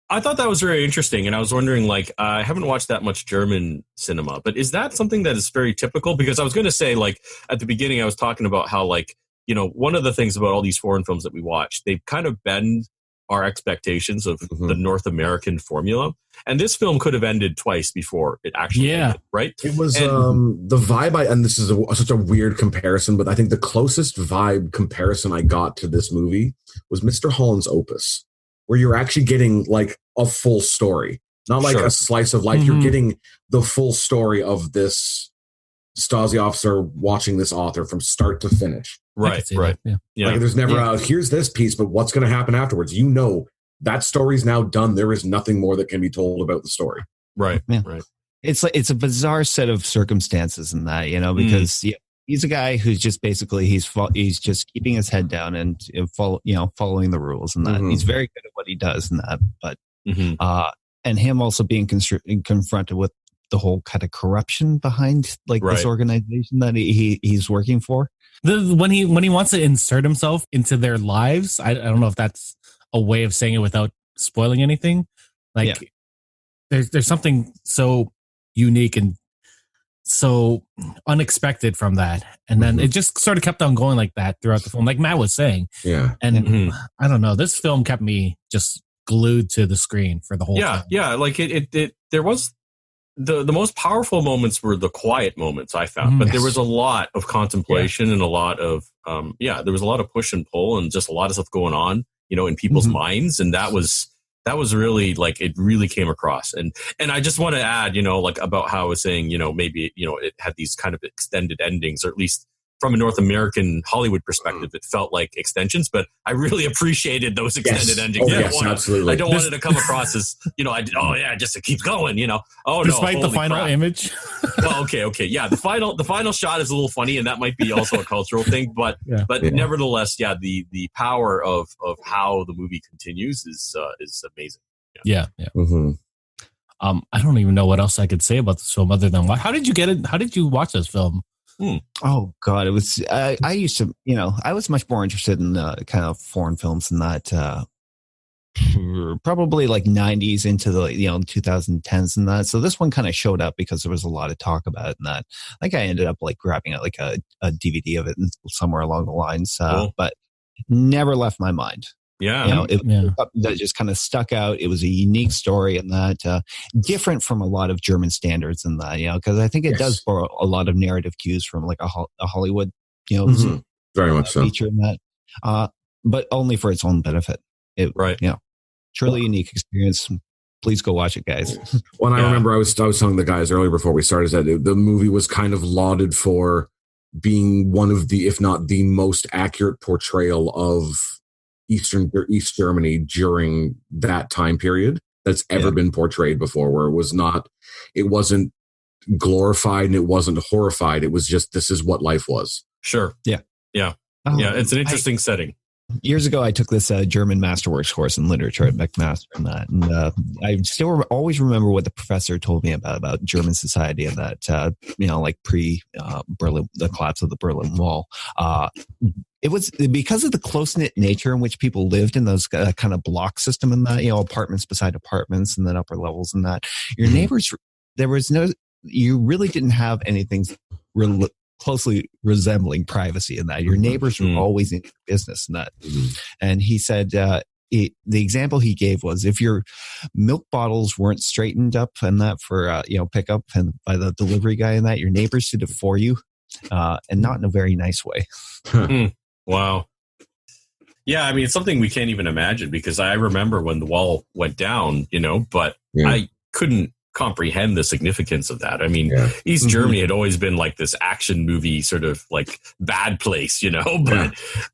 [SPEAKER 2] I thought that was very interesting, and I was wondering, like, I haven't watched that much German cinema, but is that something that is very typical? Because I was going to say, like, at the beginning, I was talking about how, like, one of the things about all these foreign films that we watch, they kind of bend our expectations of the North American formula. And this film could have ended twice before it actually ended, right?
[SPEAKER 3] It was the vibe, and this is such a weird comparison, but I think the closest vibe comparison I got to this movie was Mr. Holland's Opus, where you're actually getting like a full story, not like a slice of life. You're getting the full story of this Stasi officer watching this author from start to finish.
[SPEAKER 2] Right.
[SPEAKER 3] Like there's never here's this piece, but what's going to happen afterwards? That story's now done. There is nothing more that can be told about the story.
[SPEAKER 2] Right.
[SPEAKER 4] Yeah.
[SPEAKER 2] Right.
[SPEAKER 4] It's a bizarre set of circumstances in that, because he's a guy who's just basically he's just keeping his head down and following the rules and that. He's very good at what he does in that, but and him also being confronted with the whole kind of corruption behind this organization that he's working for.
[SPEAKER 1] When he wants to insert himself into their lives, I don't know if that's a way of saying it without spoiling anything. There's something so unique and so unexpected from that, and then it just sort of kept on going like that throughout the film, like Matt was saying. And I don't know, this film kept me just glued to the screen for the whole time.
[SPEAKER 2] Like it there was the most powerful moments were the quiet moments, I found, but there was a lot of contemplation and a lot of there was a lot of push and pull and just a lot of stuff going on, in people's minds, and that was really, like, it really came across. And I just want to add, about how I was saying, maybe it had these kind of extended endings, or at least from a North American Hollywood perspective, it felt like extensions, but I really appreciated those extended endings.
[SPEAKER 3] Absolutely.
[SPEAKER 2] I don't want it to come across as, just it keeps going,
[SPEAKER 1] Despite the final image.
[SPEAKER 2] Well, okay. Yeah. The final shot is a little funny, and that might be also a cultural thing, but nevertheless, the power of how the movie continues is amazing.
[SPEAKER 1] Yeah. I don't even know what else I could say about this film other than how did you get it? How did you watch this film?
[SPEAKER 4] Oh God, it was. I used to, I was much more interested in kind of foreign films than that. probably like 90s into the 2010s and that. So this one kind of showed up because there was a lot of talk about it and that. I think I ended up like grabbing it like a DVD of it somewhere along the lines,
[SPEAKER 2] cool.
[SPEAKER 4] but never left my mind.
[SPEAKER 2] Yeah.
[SPEAKER 4] That just kind of stuck out. It was a unique story and that different from a lot of German standards and that, because I think it does borrow a lot of narrative cues from like a Hollywood,
[SPEAKER 3] very much so.
[SPEAKER 4] feature in that, but only for its own benefit. Truly unique experience. Please go watch it, guys.
[SPEAKER 3] Well, I remember I was telling the guys earlier before we started that the movie was kind of lauded for being one of the, if not the most accurate portrayal of East Germany during that time period that's ever been portrayed before, where it wasn't glorified and it wasn't horrified. It was just, this is what life was.
[SPEAKER 2] Sure.
[SPEAKER 4] Yeah.
[SPEAKER 2] It's an interesting setting.
[SPEAKER 4] Years ago, I took this German masterworks course in literature at McMaster and that. And I still always remember what the professor told me about German society and that, like pre-Berlin, the collapse of the Berlin Wall. It was because of the close-knit nature in which people lived in those kind of block system and that, apartments beside apartments and then upper levels and that. Your neighbors, you really didn't have anything closely resembling privacy in that. Your neighbors were always in business in that. And he said the example he gave was if your milk bottles weren't straightened up and that for pickup and by the delivery guy and that, your neighbors did it for you, and not in a very nice way.
[SPEAKER 2] Wow. Yeah, I mean, it's something we can't even imagine because I remember when the wall went down, but I couldn't comprehend the significance of that. I mean, East Germany had always been like this action movie sort of like bad place,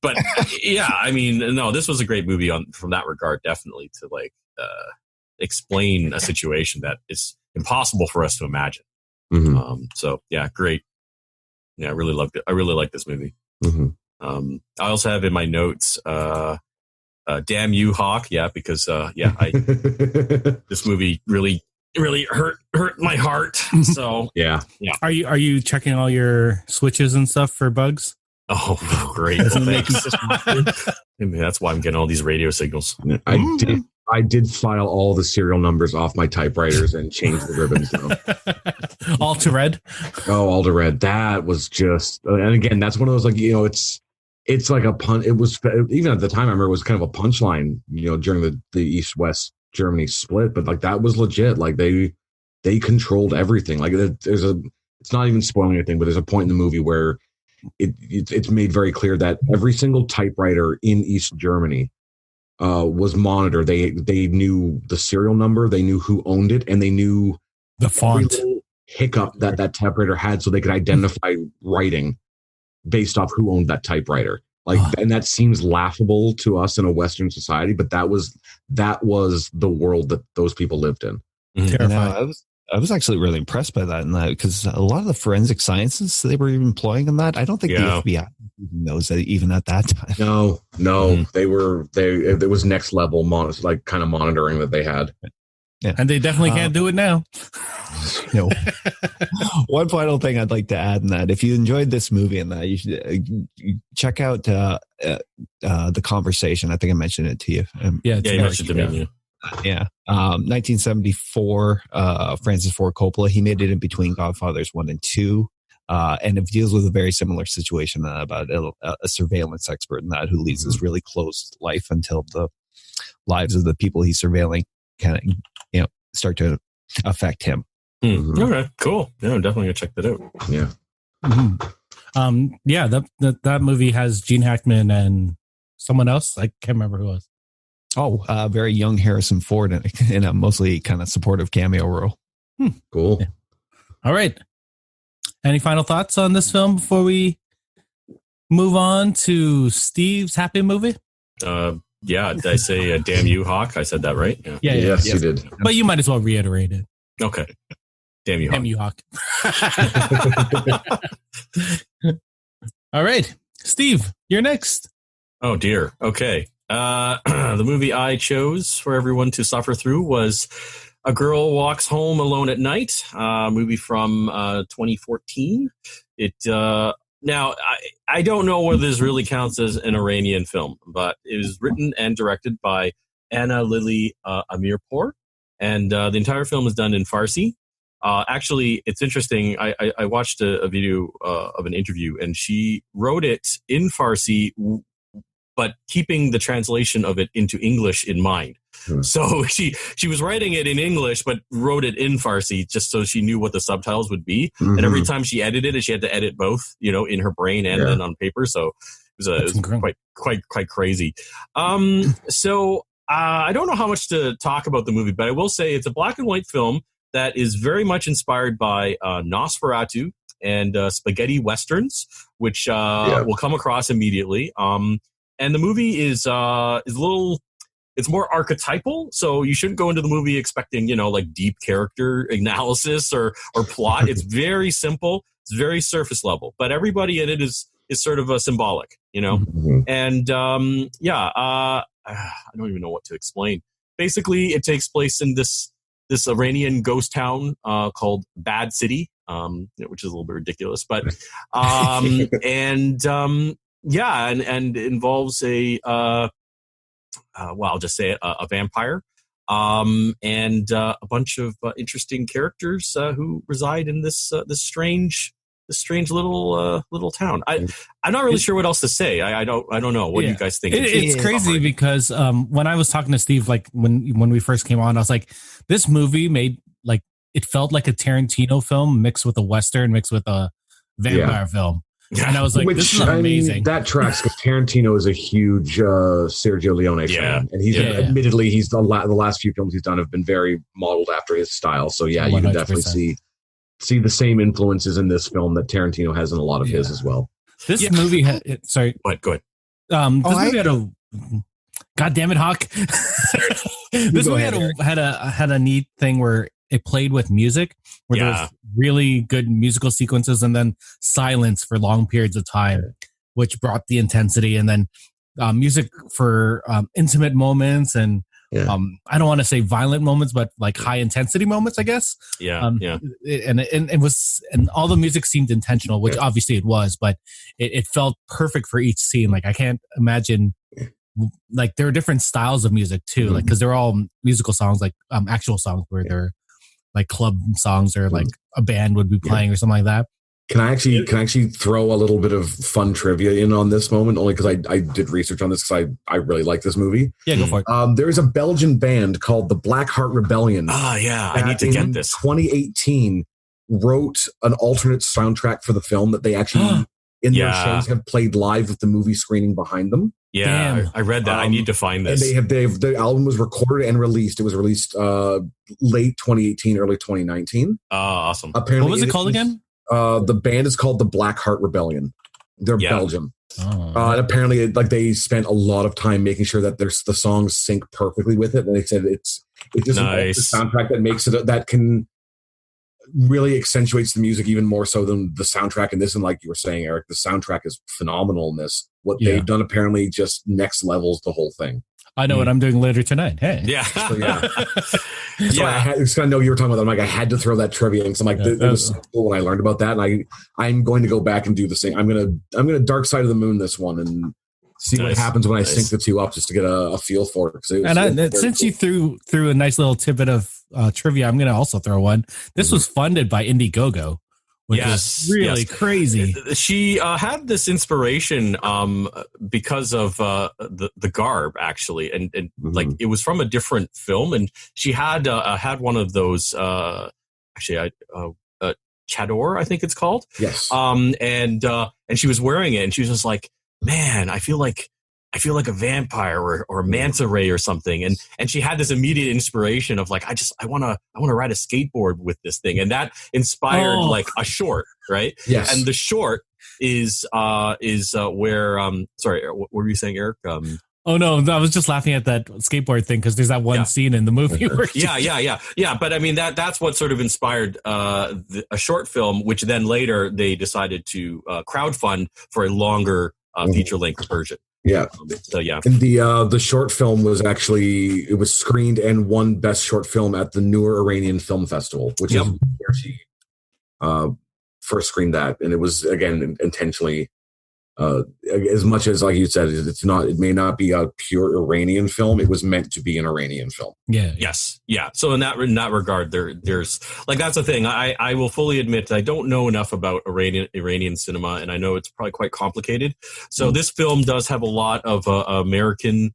[SPEAKER 2] but I mean, no, this was a great movie from that regard, definitely, to like explain a situation that is impossible for us to imagine. So yeah, great. Yeah, I really loved it. I really like this movie. I also have in my notes, damn you, Hawk. Yeah, because this movie really hurt my heart. So yeah.
[SPEAKER 1] Are you checking all your switches and stuff for bugs?
[SPEAKER 2] Oh, great! Well, thanks. Maybe that's why I'm getting all these radio signals.
[SPEAKER 3] I did file all the serial numbers off my typewriters and change the ribbons though.
[SPEAKER 1] All to red.
[SPEAKER 3] Oh, all to red. That was just, and again, that's one of those like it's like a pun. It was even at the time. I remember it was kind of a punchline, during the East-West Germany split, but like that was legit. Like they controlled everything. Like it's not even spoiling anything, but there's a point in the movie where it's made very clear that every single typewriter in East Germany was monitored. They knew the serial number, they knew who owned it, and they knew
[SPEAKER 1] the font
[SPEAKER 3] hiccup that typeprinter had, so they could identify writing based off who owned that typewriter. Like, and that seems laughable to us in a Western society, but that was the world that those people lived in.
[SPEAKER 4] Terrifying. I was actually really impressed by that, and that because a lot of the forensic sciences they were employing in that, I don't think the FBI knows that even at that time.
[SPEAKER 3] No, it was next level kind of monitoring that they had.
[SPEAKER 1] Yeah. And they definitely can't do it now.
[SPEAKER 4] No. One final thing I'd like to add in that, if you enjoyed this movie and that, you should check out The Conversation. I think I mentioned it to you.
[SPEAKER 2] You mentioned it to me.
[SPEAKER 4] Yeah. 1974, Francis Ford Coppola, he made it in between Godfathers 1 and 2. And it deals with a very similar situation about a surveillance expert and that who leads this really closed life until the lives of the people he's surveilling kind of, start to affect him.
[SPEAKER 2] Okay, cool. Yeah, I'm definitely gonna check that out.
[SPEAKER 3] Yeah.
[SPEAKER 1] That movie has Gene Hackman and someone else. I can't remember who it was.
[SPEAKER 4] Oh, very young Harrison Ford in a mostly kind of supportive cameo role.
[SPEAKER 3] Cool.
[SPEAKER 1] Yeah. All right. Any final thoughts on this film before we move on to Steve's happy movie?
[SPEAKER 2] Yeah, did I say damn you, Hawk? I said that right?
[SPEAKER 1] Yeah.
[SPEAKER 3] Yes, you did.
[SPEAKER 1] But you might as well reiterate it.
[SPEAKER 2] Okay. Damn you, Hawk.
[SPEAKER 1] Damn you, Hawk. All right. Steve, you're next.
[SPEAKER 2] Oh, dear. Okay. The movie I chose for everyone to suffer through was A Girl Walks Home Alone at Night, a movie from 2014. Now, I don't know whether this really counts as an Iranian film, but it was written and directed by Anna Lily Amirpour, and the entire film is done in Farsi. Actually, it's interesting. I watched a video of an interview, and she wrote it in Farsi, but keeping the translation of it into English in mind. So she was writing it in English, but wrote it in Farsi just so she knew what the subtitles would be. And every time she edited it, she had to edit both, in her brain and then on paper. So it was quite crazy. So I don't know how much to talk about the movie, but I will say it's a black and white film that is very much inspired by Nosferatu and spaghetti westerns, which we'll come across immediately. And the movie is a little, it's more archetypal. So you shouldn't go into the movie expecting, like deep character analysis or plot. It's very simple. It's very surface level, but everybody in it is sort of a symbolic, and I don't even know what to explain. Basically, it takes place in this Iranian ghost town called Bad City, which is a little bit ridiculous, but and involves I'll just say a vampire, and a bunch of interesting characters who reside in this strange little town. I'm not really sure what else to say. I don't know. What do you guys think?
[SPEAKER 1] It's crazy because when I was talking to Steve, like when we first came on, I was like, this movie made it felt like a Tarantino film mixed with a Western, mixed with a vampire film. And I was like, this is amazing.
[SPEAKER 3] That tracks because Tarantino is a huge Sergio Leone fan. And he's admittedly, the last few films he's done have been very modeled after his style. So you 100%. Can definitely see the same influences in this film that Tarantino has in a lot of his as well.
[SPEAKER 1] This movie sorry.
[SPEAKER 2] What? Go ahead.
[SPEAKER 1] This movie had a... God damn it, Hawk. This movie had a neat thing where it played with music, where there was really good musical sequences and then silence for long periods of time, which brought the intensity, and then music for intimate moments and I don't want to say violent moments, but like high intensity moments, I guess. And all the music seemed intentional, which obviously it was, but it felt perfect for each scene. Like I can't imagine. Like there are different styles of music too, like because they're all musical songs, like actual songs where they're like club songs or like a band would be playing or something like that.
[SPEAKER 3] Can I actually throw a little bit of fun trivia in on this moment, only because I did research on this because I really like this movie.
[SPEAKER 1] Yeah, go for it.
[SPEAKER 3] There is a Belgian band called the Black Heart Rebellion.
[SPEAKER 2] I need to get this.
[SPEAKER 3] 2018 wrote an alternate soundtrack for the film that they actually in their shows have played live with the movie screening behind them.
[SPEAKER 2] Yeah, I read that. I need to find this.
[SPEAKER 3] And the album was recorded and released. It was released late 2018, early 2019.
[SPEAKER 2] Awesome.
[SPEAKER 3] Apparently,
[SPEAKER 1] what was it called again?
[SPEAKER 3] The band is called the Black Heart Rebellion. They're Belgian. And apparently, they spent a lot of time making sure that the songs sync perfectly with it. And they said it just nice. The soundtrack that makes it that can really accentuates the music even more so than the soundtrack in this. And like you were saying, Eric, the soundtrack is phenomenal in this. What they've done apparently just next levels the whole thing.
[SPEAKER 1] I know what I'm doing later tonight. Hey.
[SPEAKER 2] Yeah.
[SPEAKER 3] So, I just kind of know you were talking about that. I'm like, I had to throw that trivia in because I'm like, it was so cool when I learned about that. And I'm going to go back and do the same. I'm gonna Dark Side of the Moon this one and see what happens when I sync the two up just to get a feel for it.
[SPEAKER 1] Since cool. You threw a nice little tidbit of trivia, I'm going to also throw one. This was funded by Indiegogo. Which is really crazy.
[SPEAKER 2] She had this inspiration because of the garb, actually, and like it was from a different film, and she had one of those chador, I think it's called.
[SPEAKER 3] Yes.
[SPEAKER 2] And she was wearing it, and she was just like, "Man, I feel like a vampire or a manta ray or something." And she had this immediate inspiration of like, I want to ride a skateboard with this thing. And that inspired like a short, right?
[SPEAKER 3] Yes.
[SPEAKER 2] And the short is where, sorry, what were you saying, Eric?
[SPEAKER 1] Oh no, I was just laughing at that skateboard thing because there's that one scene in the movie where
[SPEAKER 2] yeah. But I mean that's what sort of inspired a short film, which then later they decided to crowdfund for a longer feature length version.
[SPEAKER 3] Yeah.
[SPEAKER 2] So yeah.
[SPEAKER 3] And the short film was it was screened and won Best Short Film at the Noor Iranian Film Festival, which is where she first screened that. And it was again intentionally As much as, like you said, it may not be a pure Iranian film. It was meant to be an Iranian film.
[SPEAKER 1] Yeah.
[SPEAKER 2] Yes. Yeah. So in that regard, there's like, that's the thing. I will fully admit I don't know enough about Iranian cinema, and I know it's probably quite complicated. So this film does have a lot of American,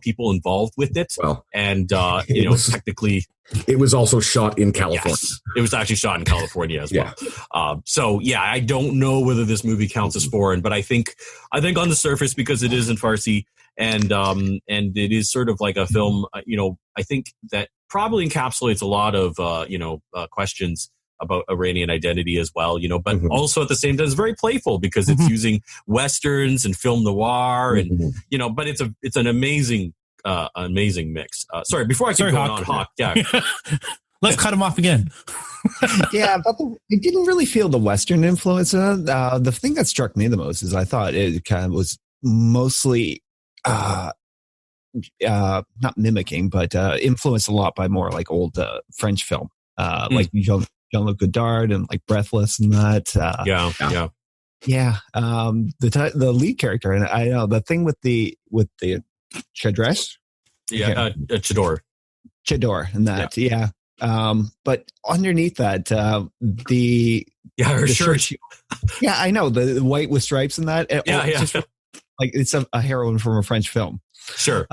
[SPEAKER 2] people involved with it.
[SPEAKER 3] Well,
[SPEAKER 2] and technically,
[SPEAKER 3] it was also shot in California.
[SPEAKER 2] Yes, it was actually shot in California as well. I don't know whether this movie counts as foreign, but I think on the surface, because it is in Farsi and it is sort of like a film, I think that probably encapsulates a lot of questions about Iranian identity as well, but also at the same time, it's very playful because it's using Westerns and film noir and, but it's an amazing mix. Sorry, before I keep going on, Hawk. Yeah.
[SPEAKER 1] Let's cut him off again.
[SPEAKER 4] Yeah, but I didn't really feel the Western influence. The thing that struck me the most is I thought it kind of was mostly not mimicking, but influenced a lot by more like old French film, like Jean-Luc Godard and like Breathless and that. Yeah. The lead character, and I know the thing with the Chadress.
[SPEAKER 2] Chador
[SPEAKER 4] and that. Yeah. But underneath that, her
[SPEAKER 2] shirt.
[SPEAKER 4] Yeah, I know the white with stripes and that. Just, like it's a heroine from a French film.
[SPEAKER 2] Sure.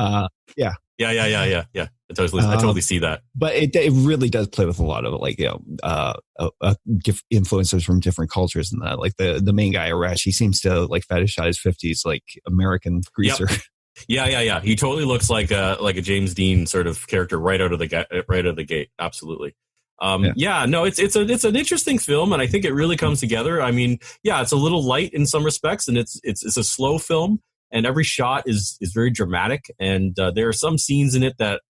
[SPEAKER 4] Yeah.
[SPEAKER 2] I totally see that.
[SPEAKER 4] But it really does play with a lot of like influencers from different cultures and that. Like the main guy Arash, he seems to like fetishize 50s like American greaser.
[SPEAKER 2] Yep. Yeah. He totally looks like a James Dean sort of character right out of the gate. Absolutely. It's an interesting film, and I think it really comes together. I mean, it's a little light in some respects, and it's a slow film, and every shot is very dramatic, and there are some scenes in it that,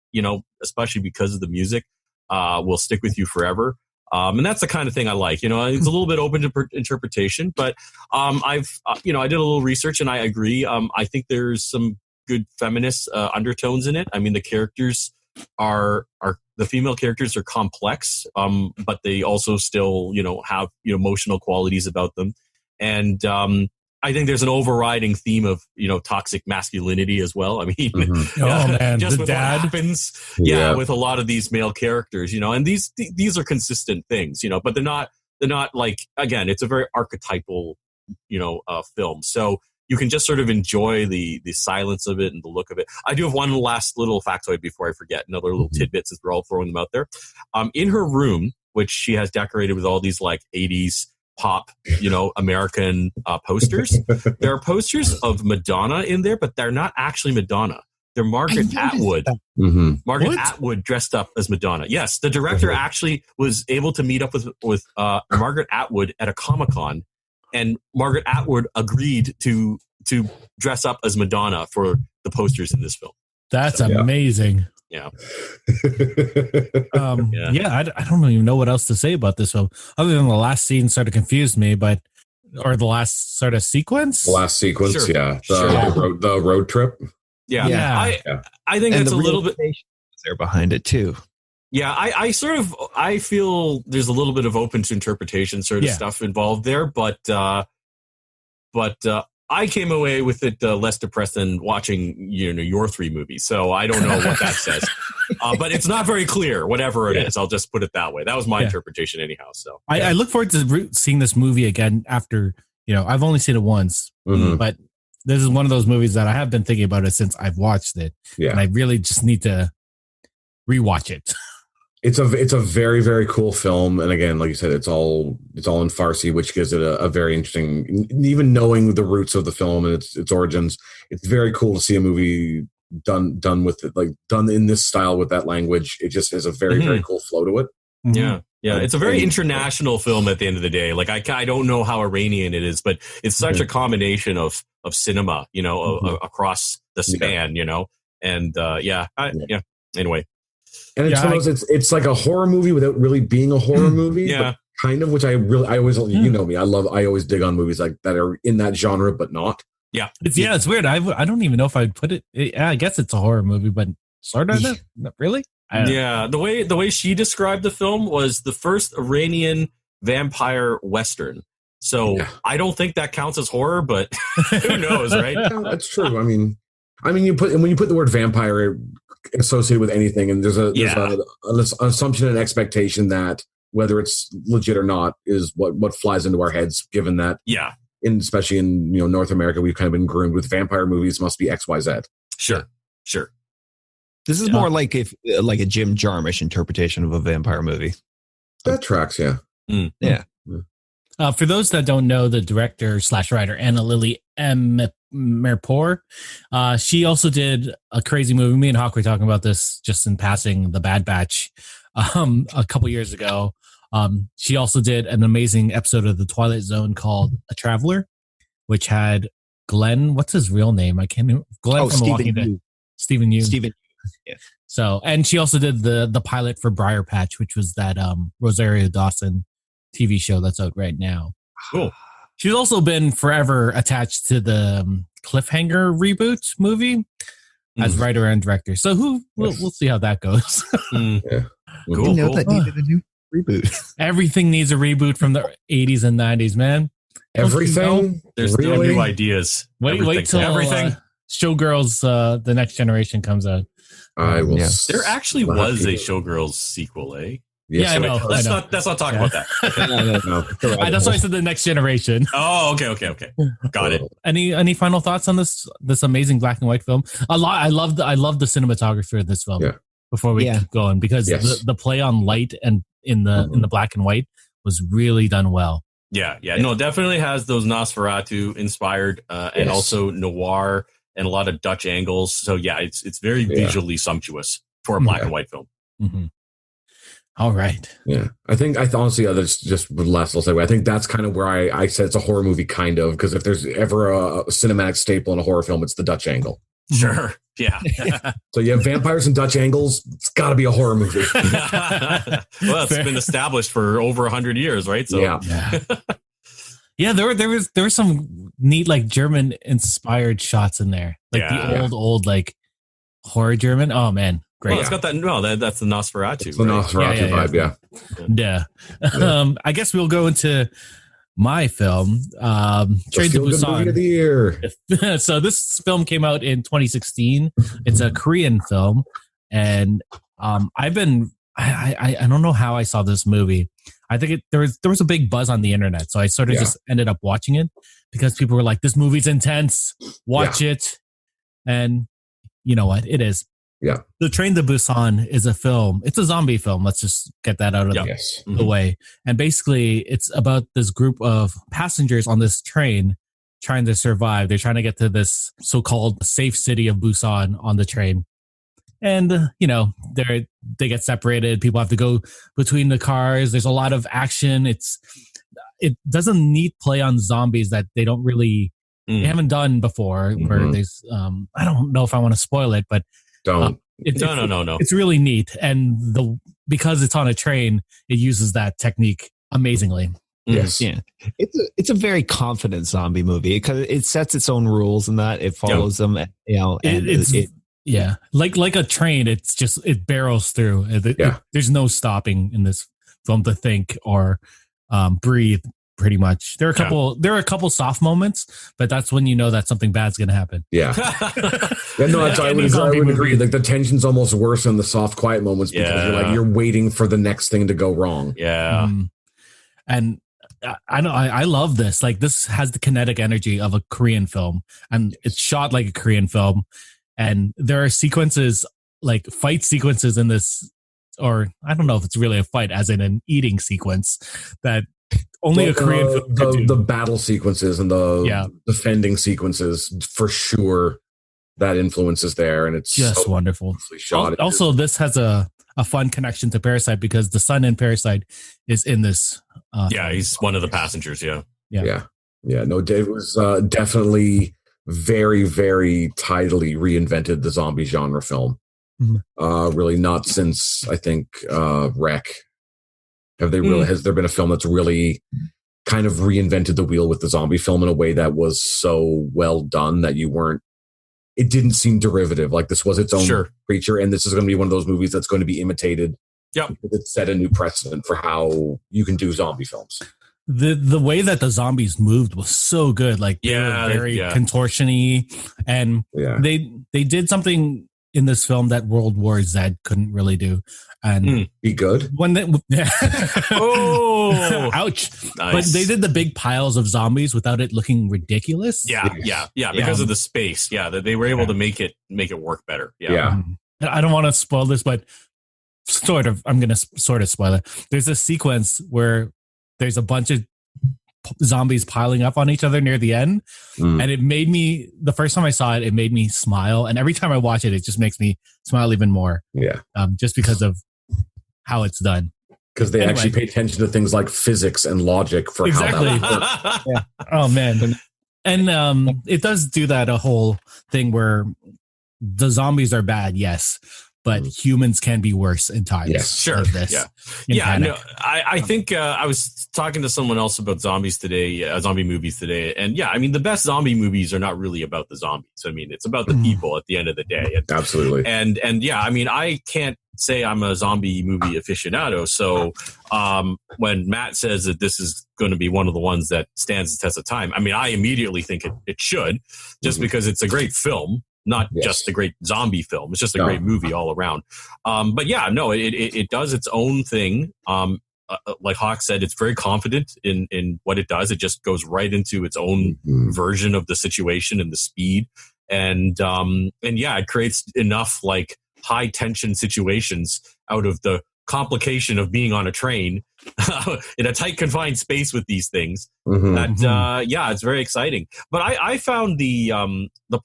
[SPEAKER 2] especially because of the music, will stick with you forever. And that's the kind of thing I like. It's a little bit open to interpretation, but I did a little research, and I agree. I think there's some good feminist undertones in it. I mean, the characters are the female characters are complex, but they also still, have emotional qualities about them, and I think there's an overriding theme of toxic masculinity as well. I mean, just with what happens, with a lot of these male characters, and these are consistent things, but they're not like, again, it's a very archetypal, film. So you can just sort of enjoy the silence of it and the look of it. I do have one last little factoid before I forget, another little tidbits as we're all throwing them out there. In her room, which she has decorated with all these like 80s pop, American posters. There are posters of Madonna in there, but they're not actually Madonna. They're Margaret Atwood. Margaret Atwood dressed up as Madonna. Yes, the director actually was able to meet up with Margaret Atwood at a Comic-Con, and Margaret Atwood agreed to dress up as Madonna for the posters in this film.
[SPEAKER 1] That's amazing.
[SPEAKER 2] Yeah.
[SPEAKER 1] I don't even know what else to say about this film, other than the last scene sort of confused me, or the last sort of sequence.
[SPEAKER 3] The last sequence,
[SPEAKER 2] sure.
[SPEAKER 3] The road trip.
[SPEAKER 2] Yeah. I think it's a little bit
[SPEAKER 4] there behind it too.
[SPEAKER 2] Yeah, I feel there's a little bit of open to interpretation sort of stuff involved there, but I came away with it less depressed than watching your three movies. So I don't know what that says, but it's not very clear. Whatever it is, I'll just put it that way. That was my interpretation, anyhow. So
[SPEAKER 1] I look forward to seeing this movie again after I've only seen it once, but this is one of those movies that I have been thinking about it since I've watched it, and I really just need to rewatch it.
[SPEAKER 3] It's a very, very cool film, and again, like you said, it's all in Farsi, which gives it a very interesting. Even knowing the roots of the film and its origins, it's very cool to see a movie done with it, like done in this style with that language. It just has a very, very cool flow to it.
[SPEAKER 2] Yeah, it's a very international film at the end of the day. Like I don't know how Iranian it is, but it's such a combination of cinema, across the span, and anyway.
[SPEAKER 3] And it's like a horror movie without really being a horror movie, but kind of, which I always, you know me, I always dig on movies like that are in that genre, but not.
[SPEAKER 2] Yeah.
[SPEAKER 1] It's weird. I don't even know if I'd put it. I guess it's a horror movie, but sort of not really.
[SPEAKER 2] The way she described the film was the first Iranian vampire Western. So I don't think that counts as horror, but who knows, right?
[SPEAKER 3] Yeah, that's true. I mean, when you put the word vampire associated with anything, and there's an assumption and expectation that whether it's legit or not is what flies into our heads, given that especially in North America, we've kind of been groomed with vampire movies must be XYZ.
[SPEAKER 2] Sure.
[SPEAKER 4] This is more like a Jim Jarmusch interpretation of a vampire movie.
[SPEAKER 3] That tracks, yeah.
[SPEAKER 2] Mm.
[SPEAKER 4] Yeah.
[SPEAKER 1] For those that don't know, the director / writer Anna Lily M. Merpour, she also did a crazy movie. Me and Hawk were talking about this just in passing, The Bad Batch, a couple years ago. She also did an amazing episode of The Twilight Zone called A Traveler, which had Glenn. What's his real name? I can't remember. Glenn from Walking Dead. Stephen Yeun.
[SPEAKER 4] Yeah.
[SPEAKER 1] So, and she also did the pilot for Briar Patch, which was that Rosario Dawson TV show that's out right now.
[SPEAKER 2] Cool.
[SPEAKER 1] She's also been forever attached to the Cliffhanger reboot movie as writer and director. So we'll see how that goes.
[SPEAKER 3] Yeah.
[SPEAKER 4] Cool. That needed a new reboot.
[SPEAKER 1] Everything needs a reboot from the 80s and 90s, man.
[SPEAKER 3] Everything.
[SPEAKER 2] There's
[SPEAKER 3] really?
[SPEAKER 2] new ideas.
[SPEAKER 1] Wait till
[SPEAKER 2] everything.
[SPEAKER 1] Showgirls, the next generation comes out.
[SPEAKER 3] I will.
[SPEAKER 2] There actually was a Showgirls sequel, eh?
[SPEAKER 1] Yes, I know.
[SPEAKER 2] Let's not talk about that.
[SPEAKER 3] No.
[SPEAKER 1] That's why I said the next generation.
[SPEAKER 2] Oh, okay. Got it.
[SPEAKER 1] Any final thoughts on this amazing black and white film? I love the cinematography of this film.
[SPEAKER 3] Yeah.
[SPEAKER 1] Before we keep going, because the play on light and in the black and white was really done well.
[SPEAKER 2] Yeah. No, definitely has those Nosferatu inspired and also noir and a lot of Dutch angles. So it's very visually sumptuous for a black and white film.
[SPEAKER 1] Mm-hmm. All right.
[SPEAKER 3] Yeah. I think honestly, others just with last I'll say, I think that's kind of where I said it's a horror movie kind of, because if there's ever a cinematic staple in a horror film, it's the Dutch angle.
[SPEAKER 2] Sure. Yeah.
[SPEAKER 3] So you have vampires and Dutch angles. It's got to be a horror movie.
[SPEAKER 2] Well, it's been established for over 100 years, right? So
[SPEAKER 1] yeah. There was some neat like German inspired shots in there, like the old like horror German. Oh man, great.
[SPEAKER 2] Well, it's got that. No, that's the Nosferatu.
[SPEAKER 3] It's the Nosferatu vibe.
[SPEAKER 1] Yeah. I guess we'll go into my film, Train to Busan
[SPEAKER 3] of the year.
[SPEAKER 1] So this film came out in 2016. It's a Korean film, and I don't know how I saw this movie. I think there was a big buzz on the internet, so I sort of just ended up watching it because people were like, "This movie's intense. Watch it." And you know what? It is.
[SPEAKER 3] Yeah.
[SPEAKER 1] The Train to Busan is a film. It's a zombie film. Let's just get that out of the way. And basically, it's about this group of passengers on this train trying to survive. They're trying to get to this so-called safe city of Busan on the train. And, they get separated. People have to go between the cars. There's a lot of action. It doesn't need play on zombies that they don't really, they haven't done before. Where there's, I don't know if I want to spoil it, but
[SPEAKER 3] don't.
[SPEAKER 2] No.
[SPEAKER 1] It's really neat. And because it's on a train, it uses that technique amazingly.
[SPEAKER 3] Yes.
[SPEAKER 4] Yeah. It's a very confident zombie movie because it sets its own rules and that it follows them, and
[SPEAKER 1] like a train, it barrels through. There's no stopping in this film to think or breathe. Pretty much, there are a couple soft moments, but that's when you know that something bad's going to happen.
[SPEAKER 3] Yeah, I would agree. Like the tension's almost worse in the soft, quiet moments because you're waiting for the next thing to go wrong.
[SPEAKER 2] Yeah,
[SPEAKER 1] and I know I love this. Like this has the kinetic energy of a Korean film, and it's shot like a Korean film. And there are sequences, like fight sequences in this, or I don't know if it's really a fight, as in an eating sequence that. Only a Korean film.
[SPEAKER 3] The battle sequences and the defending sequences, for sure, that influence is there, and it's
[SPEAKER 1] just wonderful.
[SPEAKER 3] Shot.
[SPEAKER 1] Also, this has a fun connection to Parasite because the son in Parasite is in this.
[SPEAKER 2] He's one of the passengers. Yeah.
[SPEAKER 3] No, Dave was definitely very, very tidily reinvented the zombie genre film. Really, not since I think Wreck. Has there been a film that's really kind of reinvented the wheel with the zombie film in a way that was so well done that it didn't seem derivative. Like this was its own creature, and this is going to be one of those movies that's going to be imitated.
[SPEAKER 2] Yep.
[SPEAKER 3] It set a new precedent for how you can do zombie films.
[SPEAKER 1] the way that the zombies moved was so good. Like they were very contortion-y, and they did something in this film that World War Z couldn't really do. And
[SPEAKER 3] be good
[SPEAKER 1] when they, ouch. Nice. But they did the big piles of zombies without it looking ridiculous.
[SPEAKER 2] Because of the space. That they were able to make it work better.
[SPEAKER 1] I don't want to spoil this, but I'm gonna sort of spoil it. There's a sequence where there's a bunch of zombies piling up on each other near the end, and it made me, the first time I saw it, it made me smile, and every time I watch it, it just makes me smile even more. Just because of how it's done,
[SPEAKER 3] because they actually pay attention to things like physics and logic for how that works.
[SPEAKER 1] Oh man. And it does do that a whole thing where the zombies are bad, yes, but humans can be worse in times.
[SPEAKER 3] Yes,
[SPEAKER 2] sure.
[SPEAKER 1] Like this.
[SPEAKER 2] No, I think I was talking to someone else about zombies today, zombie movies today. And I mean, the best zombie movies are not really about the zombies. I mean, it's about the people at the end of the day.
[SPEAKER 3] Absolutely.
[SPEAKER 2] And I mean, I can't say I'm a zombie movie aficionado. So when Matt says that this is going to be one of the ones that stands the test of time, I mean, I immediately think it should, just because it's a great film. Not just a great zombie film. It's just a great movie all around. But it does its own thing. Like Hawk said, it's very confident in what it does. It just goes right into its own version of the situation and the speed. And it creates enough like high tension situations out of the complication of being on a train in a tight confined space with these things that it's very exciting. But I found the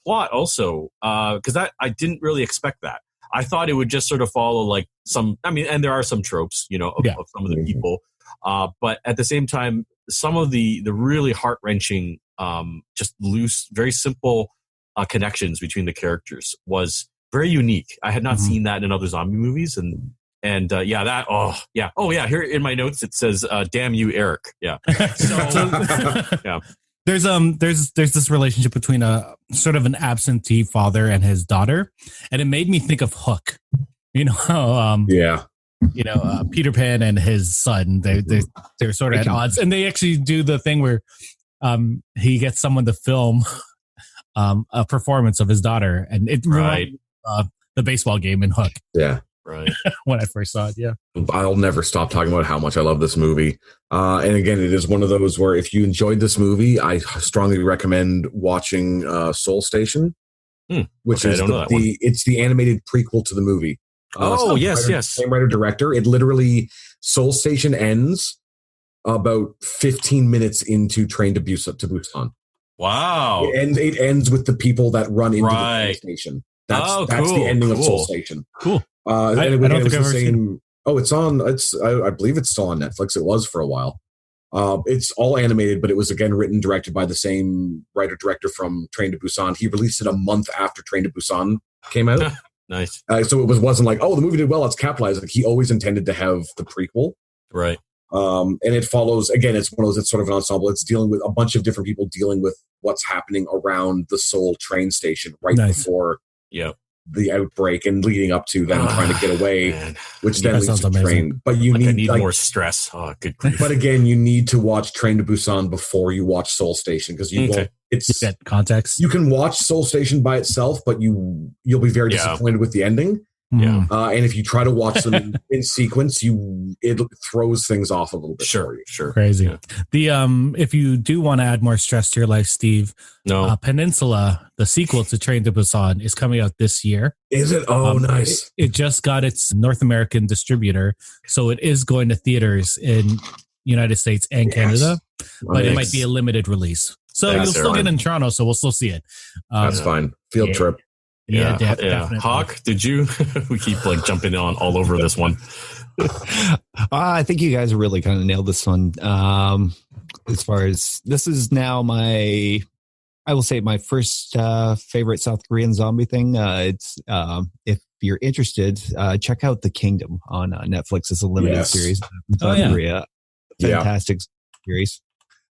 [SPEAKER 2] plot also because I didn't really expect that. I thought it would just sort of follow like and there are some tropes, of some of the people, but at the same time, some of the really heart-wrenching, just loose, very simple connections between the characters was very unique. I had not seen that in other zombie movies, and here in my notes it says damn you, Erik.
[SPEAKER 1] There's this relationship between a sort of an absentee father and his daughter, and it made me think of Hook. Peter Pan and his son, they're sort of at odds, and they actually do the thing where he gets someone to film a performance of his daughter, and it the baseball game in Hook.
[SPEAKER 2] Right.
[SPEAKER 1] When I first saw it,
[SPEAKER 3] I'll never stop talking about how much I love this movie. And again, it is one of those where if you enjoyed this movie, I strongly recommend watching Soul Station, which is it's the animated prequel to the movie.
[SPEAKER 2] Yes.
[SPEAKER 3] Same writer director. It literally, Soul Station ends about 15 minutes into Train to Busan.
[SPEAKER 2] Wow.
[SPEAKER 3] It ends with the people that run into the train station. That's the ending of Soul Station.
[SPEAKER 1] Cool.
[SPEAKER 3] And I don't think I've ever seen. Oh, it's on. I believe it's still on Netflix. It was for a while. It's all animated, but it was again written, directed by the same writer director from Train to Busan. He released it a month after Train to Busan came out.
[SPEAKER 2] Nice.
[SPEAKER 3] So it wasn't like, the movie did well, let's capitalize. Like he always intended to have the prequel.
[SPEAKER 2] Right.
[SPEAKER 3] And it follows, again, it's one of those, it's sort of an ensemble. It's dealing with a bunch of different people dealing with what's happening around the Seoul train station before the outbreak and leading up to them trying to get away, which then leads to Train. But you need
[SPEAKER 2] more stress. Oh, good grief.
[SPEAKER 3] But again, you need to watch Train to Busan before you watch Seoul Station, because you won't. It's
[SPEAKER 1] get context.
[SPEAKER 3] You can watch Soul Station by itself, but you'll be very disappointed with the ending.
[SPEAKER 2] Yeah.
[SPEAKER 3] And if you try to watch them in sequence, it throws things off a little bit.
[SPEAKER 2] Sure.
[SPEAKER 1] Crazy. Yeah. The if you do want to add more stress to your life, Steve, Peninsula, the sequel to Train to Busan, is coming out this year.
[SPEAKER 3] Is it? Oh, nice.
[SPEAKER 1] It just got its North American distributor, so it is going to theaters in United States and Canada, but it might be a limited release. So you'll still get in Toronto, so we'll still see it.
[SPEAKER 3] That's fine. Field trip.
[SPEAKER 1] Yeah, definitely.
[SPEAKER 2] Hawk, did you? We keep jumping on all over this one.
[SPEAKER 4] I think you guys really kind of nailed this one. As far as this is now I will say my first favorite South Korean zombie thing. It's if you're interested, check out The Kingdom on Netflix. It's a limited series in South Korea. Fantastic series.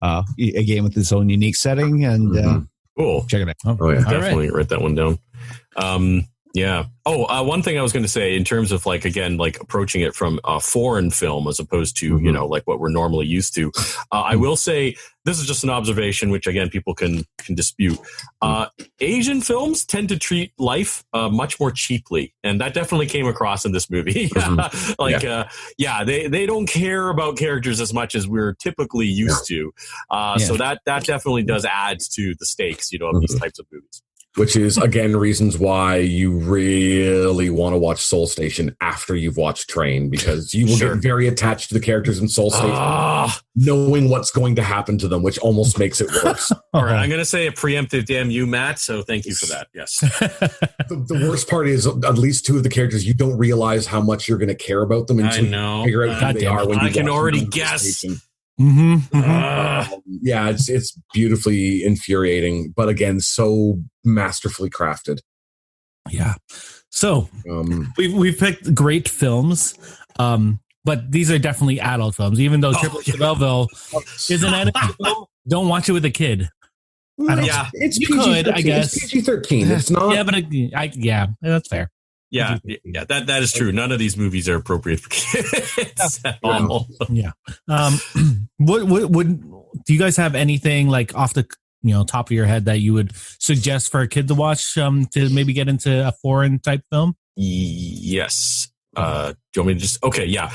[SPEAKER 4] Again with its own unique setting and
[SPEAKER 2] cool.
[SPEAKER 4] Check it out.
[SPEAKER 2] Definitely write that one down. Yeah. Oh, one thing I was going to say in terms of like, again, like approaching it from a foreign film as opposed to, you know, like what we're normally used to. I will say this is just an observation, which again, people can dispute. Asian films tend to treat life much more cheaply. And that definitely came across in this movie. They don't care about characters as much as we're typically used to. So that definitely does add to the stakes, you know, of these types of movies.
[SPEAKER 3] Which is, again, reasons why you really want to watch Soul Station after you've watched Train, because you will get very attached to the characters in Soul Station, knowing what's going to happen to them, which almost makes it worse.
[SPEAKER 2] All right, I'm going to say a preemptive damn you, Matt, so thank you for that. Yes.
[SPEAKER 3] The worst part is at least two of the characters, you don't realize how much you're going to care about them until you figure out who they are. When
[SPEAKER 2] I can already guess.
[SPEAKER 3] Yeah, it's beautifully infuriating, but again, so masterfully crafted.
[SPEAKER 1] Yeah. So we've picked great films, but these are definitely adult films. Even though Triplets of Belleville is an anime film, don't watch it with a kid.
[SPEAKER 3] It's PG-13.
[SPEAKER 1] I guess
[SPEAKER 3] it's PG-13. It's not.
[SPEAKER 1] Yeah, but that's fair.
[SPEAKER 2] Yeah, that is true. None of these movies are appropriate for kids at all.
[SPEAKER 1] Yeah. What do you guys have anything like off the top of your head that you would suggest for a kid to watch to maybe get into a foreign type film?
[SPEAKER 2] Yes. Do you want me to just? Okay, yeah.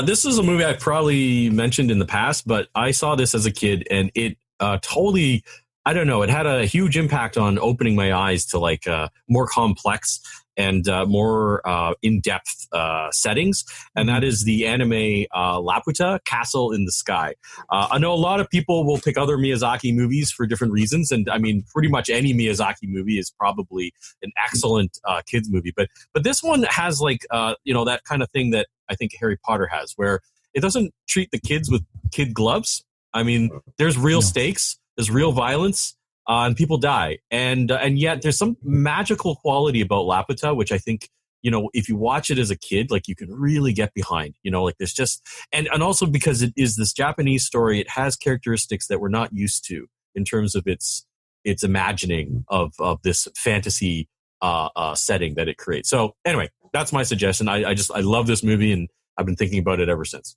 [SPEAKER 2] This is a movie I've probably mentioned in the past, but I saw this as a kid and it totally. I don't know. It had a huge impact on opening my eyes to like more complex and more in-depth settings. And that is the anime Laputa, Castle in the Sky. I know a lot of people will pick other Miyazaki movies for different reasons. And I mean, pretty much any Miyazaki movie is probably an excellent kids movie. But this one has like, that kind of thing that I think Harry Potter has, where it doesn't treat the kids with kid gloves. I mean, there's real stakes. There's real violence, and people die. And yet there's some magical quality about Laputa, which I think, if you watch it as a kid, like you can really get behind, like there's just, and also because it is this Japanese story, it has characteristics that we're not used to in terms of its imagining of this fantasy setting that it creates. So anyway, that's my suggestion. I love this movie and I've been thinking about it ever since.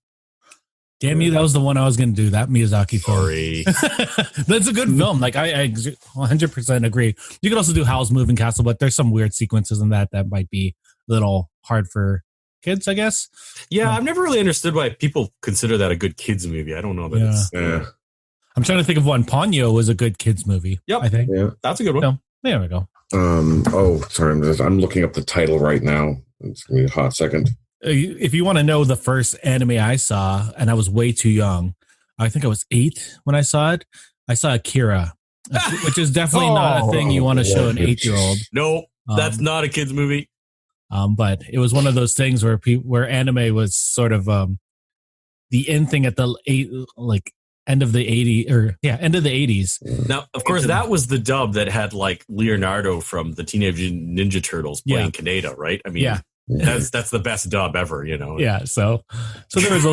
[SPEAKER 1] Damn you, that was the one I was going to do, that Miyazaki film.
[SPEAKER 2] Sorry.
[SPEAKER 1] That's a good film. Like, I 100% agree. You could also do Howl's Moving Castle, but there's some weird sequences in that might be a little hard for kids, I guess.
[SPEAKER 2] Yeah, I've never really understood why people consider that a good kids movie. I don't know that
[SPEAKER 1] I'm trying to think of one. Ponyo was a good kids movie.
[SPEAKER 2] Yep.
[SPEAKER 1] I think.
[SPEAKER 2] Yeah. That's a good one.
[SPEAKER 1] So, there we go.
[SPEAKER 3] Sorry. I'm looking up the title right now. It's going to be a hot second.
[SPEAKER 1] If you want to know the first anime I saw, and I was way too young, I think I was 8 when I saw it. I saw Akira, which is definitely not a thing you want to show an 8-year-old.
[SPEAKER 2] No, that's not a kid's movie.
[SPEAKER 1] But it was one of those things where anime was sort of the in thing at the end of the 80s.
[SPEAKER 2] Now, of course, that was the dub that had like Leonardo from the Teenage Ninja Turtles playing Kaneda, right? I mean, that's the best dub ever,
[SPEAKER 1] Yeah, so there was a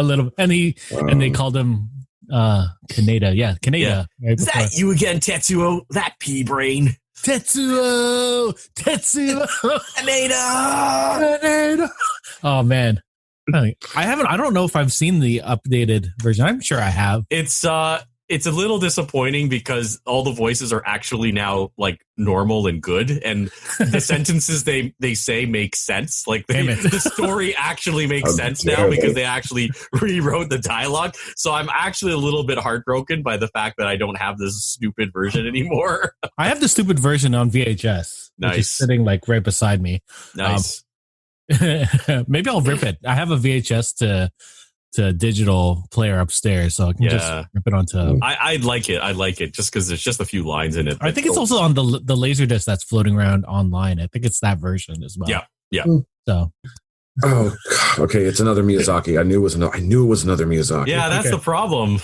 [SPEAKER 1] little, and they called him Kaneda. Yeah, Kaneda. Yeah.
[SPEAKER 2] Right, is that you again, Tetsuo? That pea brain.
[SPEAKER 1] Tetsuo, Kaneda. Oh man, I don't know if I've seen the updated version. I'm sure I have.
[SPEAKER 2] It's a little disappointing because all the voices are actually now like normal and good, and the sentences they say make sense. Like the story actually makes sense now because they actually rewrote the dialogue. So I'm actually a little bit heartbroken by the fact that I don't have this stupid version anymore.
[SPEAKER 1] I have the stupid version on VHS.
[SPEAKER 2] Nice,
[SPEAKER 1] which is sitting like right beside me.
[SPEAKER 2] Nice.
[SPEAKER 1] Maybe I'll rip it. I have a VHS to digital player upstairs, so I can just rip it onto.
[SPEAKER 2] I'd like it just because there's just a few lines in it.
[SPEAKER 1] I think it's also on the Laserdisc that's floating around online. I think it's that version as well.
[SPEAKER 2] Yeah.
[SPEAKER 1] So.
[SPEAKER 3] Oh, okay. It's another Miyazaki. I knew it was another Miyazaki.
[SPEAKER 2] Yeah, that's the problem.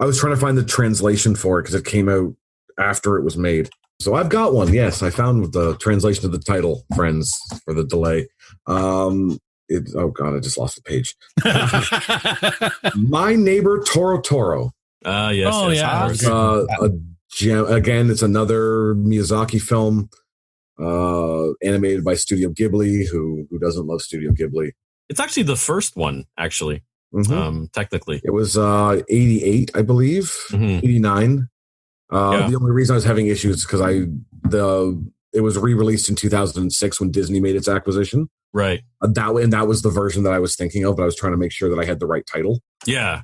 [SPEAKER 3] I was trying to find the translation for it because it came out after it was made. So I've got one. Yes, I found the translation of the title, friends, for the delay. Oh God, I just lost the page. My Neighbor Toro.
[SPEAKER 2] Yes.
[SPEAKER 1] Oh,
[SPEAKER 2] yes.
[SPEAKER 1] yeah.
[SPEAKER 3] Again, it's another Miyazaki film. animated by Studio Ghibli. Who doesn't love Studio Ghibli?
[SPEAKER 2] It's actually the first one, actually. Technically,
[SPEAKER 3] it was 88, I believe, 89. The only reason I was having issues is because it was re-released in 2006 when Disney made its acquisition.
[SPEAKER 2] Right.
[SPEAKER 3] That was the version that I was thinking of, but I was trying to make sure that I had the right title.
[SPEAKER 2] Yeah.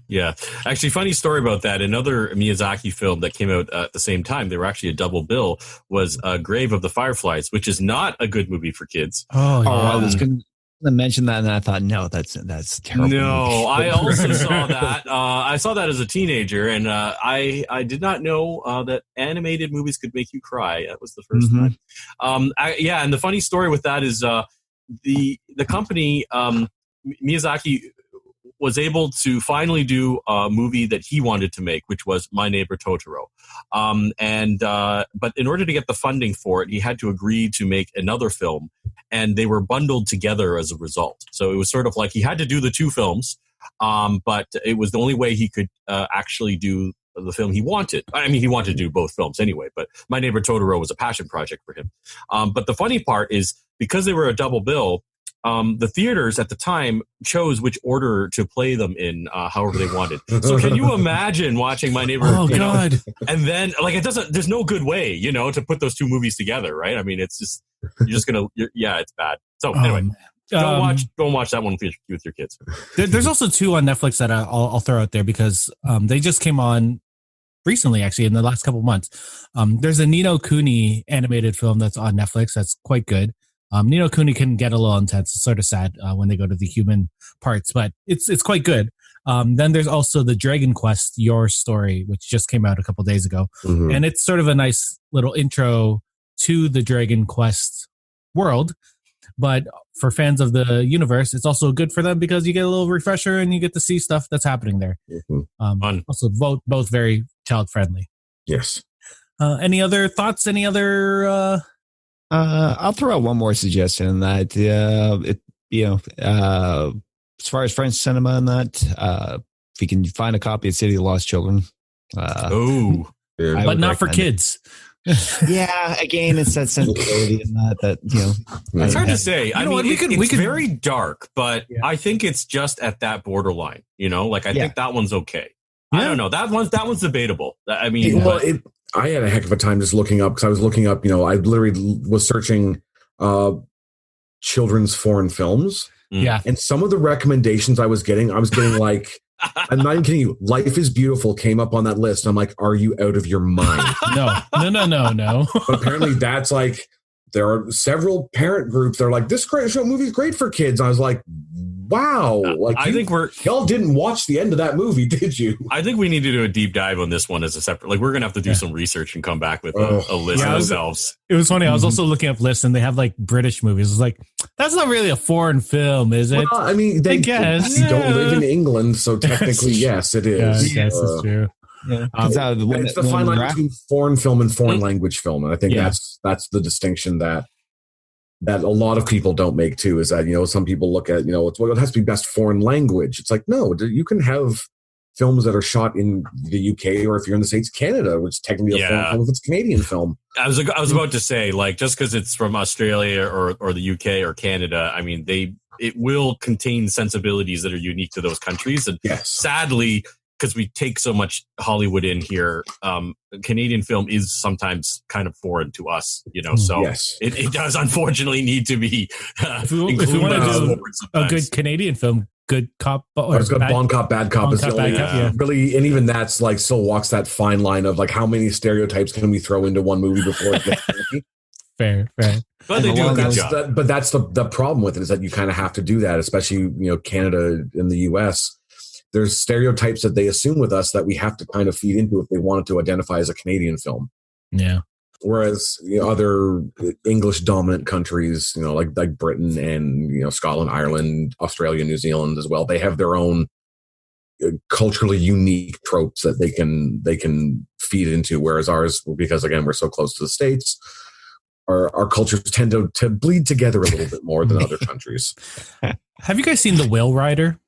[SPEAKER 2] Actually, funny story about that. Another Miyazaki film that came out at the same time, they were actually a double bill, was Grave of the Fireflies, which is not a good movie for kids.
[SPEAKER 4] I was going to mention that, and I thought, no, that's terrible.
[SPEAKER 2] No, I also saw that. I saw that as a teenager, and I did not know that animated movies could make you cry. That was the first time. And the funny story with that is the company, Miyazaki, was able to finally do a movie that he wanted to make, which was My Neighbor Totoro. But in order to get the funding for it, he had to agree to make another film, and they were bundled together as a result. So it was sort of like he had to do the two films, but it was the only way he could actually do the film he wanted. I mean, he wanted to do both films anyway, but My Neighbor Totoro was a passion project for him. But the funny part is, because they were a double bill, the theaters at the time chose which order to play them in, however they wanted. So can you imagine watching My Neighbor?
[SPEAKER 1] Oh, God.
[SPEAKER 2] And then, like, there's no good way, to put those two movies together, right? I mean, it's just, it's bad. So anyway, don't watch that one with your kids.
[SPEAKER 1] There's also two on Netflix that I'll throw out there because they just came on recently, actually, in the last couple of months. There's a Ni no Kuni animated film that's on Netflix that's quite good. Ni no Kuni can get a little intense. It's sort of sad when they go to the human parts, but it's quite good. Then there's also the Dragon Quest Your Story, which just came out a couple days ago. And it's sort of a nice little intro to the Dragon Quest world. But for fans of the universe, it's also good for them because you get a little refresher and you get to see stuff that's happening there. Also, both very child friendly.
[SPEAKER 3] Yes.
[SPEAKER 1] Any other thoughts? Any other...
[SPEAKER 4] I'll throw out one more suggestion that as far as French cinema and that, if you can find a copy of City of Lost Children,
[SPEAKER 1] but not for kids.
[SPEAKER 4] Yeah, again, it's that sensibility and that
[SPEAKER 2] it's hard to say. I mean, it's very dark, but I think it's just at that borderline. I think that one's okay. Yeah. I don't know. That one's debatable. I mean,
[SPEAKER 3] I had a heck of a time just looking up because I was looking up, I literally was searching children's foreign films.
[SPEAKER 1] Yeah.
[SPEAKER 3] And some of the recommendations I was getting like, I'm not even kidding you, Life is Beautiful came up on that list. I'm like, are you out of your mind?
[SPEAKER 1] No.
[SPEAKER 3] But apparently that's like, there are several parent groups that are like, this movie is great for kids. I was like, wow. Like,
[SPEAKER 2] I think
[SPEAKER 3] y'all didn't watch the end of that movie, did you?
[SPEAKER 2] I think we need to do a deep dive on this one as a separate, like, we're going to have to do some research and come back with a list ourselves.
[SPEAKER 1] It was funny. I was also looking up lists and they have like British movies. It was like, that's not really a foreign film, is it?
[SPEAKER 3] Well, I mean, they don't live in England. So technically, yes, it is.
[SPEAKER 1] Yeah, I guess it's true.
[SPEAKER 4] Yeah.
[SPEAKER 3] It's the fine line between foreign film and foreign language film. And I think that's the distinction that a lot of people don't make too, is that, some people look at, it has to be best foreign language. It's like, no, you can have films that are shot in the UK, or if you're in the States, Canada, which is technically a foreign film if it's a Canadian film.
[SPEAKER 2] I was about to say, like, just because it's from Australia or the UK or Canada, I mean, it will contain sensibilities that are unique to those countries. And sadly, because we take so much Hollywood in here, Canadian film is sometimes kind of foreign to us, so it does unfortunately need to be
[SPEAKER 1] if we want to do a good Canadian film, Good Cop, or
[SPEAKER 3] it's got Bon Cop, Bad Cop is the only really, and even that's like still walks that fine line of like, how many stereotypes can we throw into one movie before it gets funky?
[SPEAKER 1] Fair.
[SPEAKER 2] But they do a good job.
[SPEAKER 3] But that's the problem with it, is that you kind of have to do that, especially Canada and the US. There's stereotypes that they assume with us that we have to kind of feed into if they wanted to identify as a Canadian film.
[SPEAKER 1] Yeah.
[SPEAKER 3] Whereas other English dominant countries, like Britain and Scotland, Ireland, Australia, New Zealand as well, they have their own culturally unique tropes that they can feed into. Whereas ours, because again we're so close to the States, our cultures tend to bleed together a little bit more than other countries.
[SPEAKER 1] Have you guys seen The Whale Rider?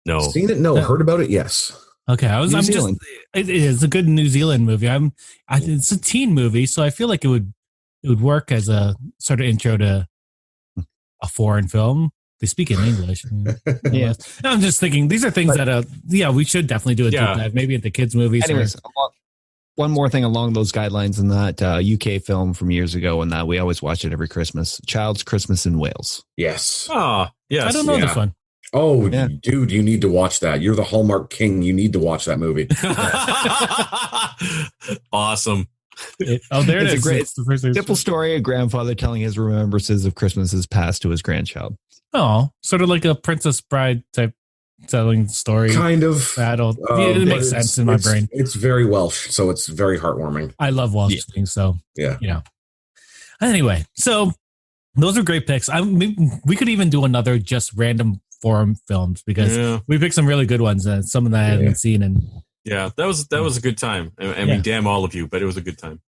[SPEAKER 2] No.
[SPEAKER 3] Seen it? No. Heard about it? Yes.
[SPEAKER 1] Okay, it is a good New Zealand movie. It's a teen movie, so I feel like it would it would work as a sort of intro to a foreign film. They speak in English. Yeah. I'm just thinking these are things that, we should definitely do a deep dive, maybe into kids' movies.
[SPEAKER 4] Anyways, one more thing along those guidelines in that UK film from years ago, and that we always watch it every Christmas, Child's Christmas in Wales.
[SPEAKER 3] Yes.
[SPEAKER 2] Oh, yes.
[SPEAKER 1] I don't know this one.
[SPEAKER 3] Oh, dude, you need to watch that. You're the Hallmark king. You need to watch that movie.
[SPEAKER 2] Awesome.
[SPEAKER 1] There it is.
[SPEAKER 4] A great, simple story. A grandfather telling his remembrances of Christmases past to his grandchild.
[SPEAKER 1] Oh, sort of like a Princess Bride type telling story.
[SPEAKER 3] Kind of.
[SPEAKER 1] It makes sense in my brain.
[SPEAKER 3] It's very Welsh, so it's very heartwarming.
[SPEAKER 1] I love Welsh things, so Anyway, so those are great picks. We could even do another just random forum films because we picked some really good ones and some of that I haven't seen. And
[SPEAKER 2] that was a good time. I mean, damn all of you, but it was a good time.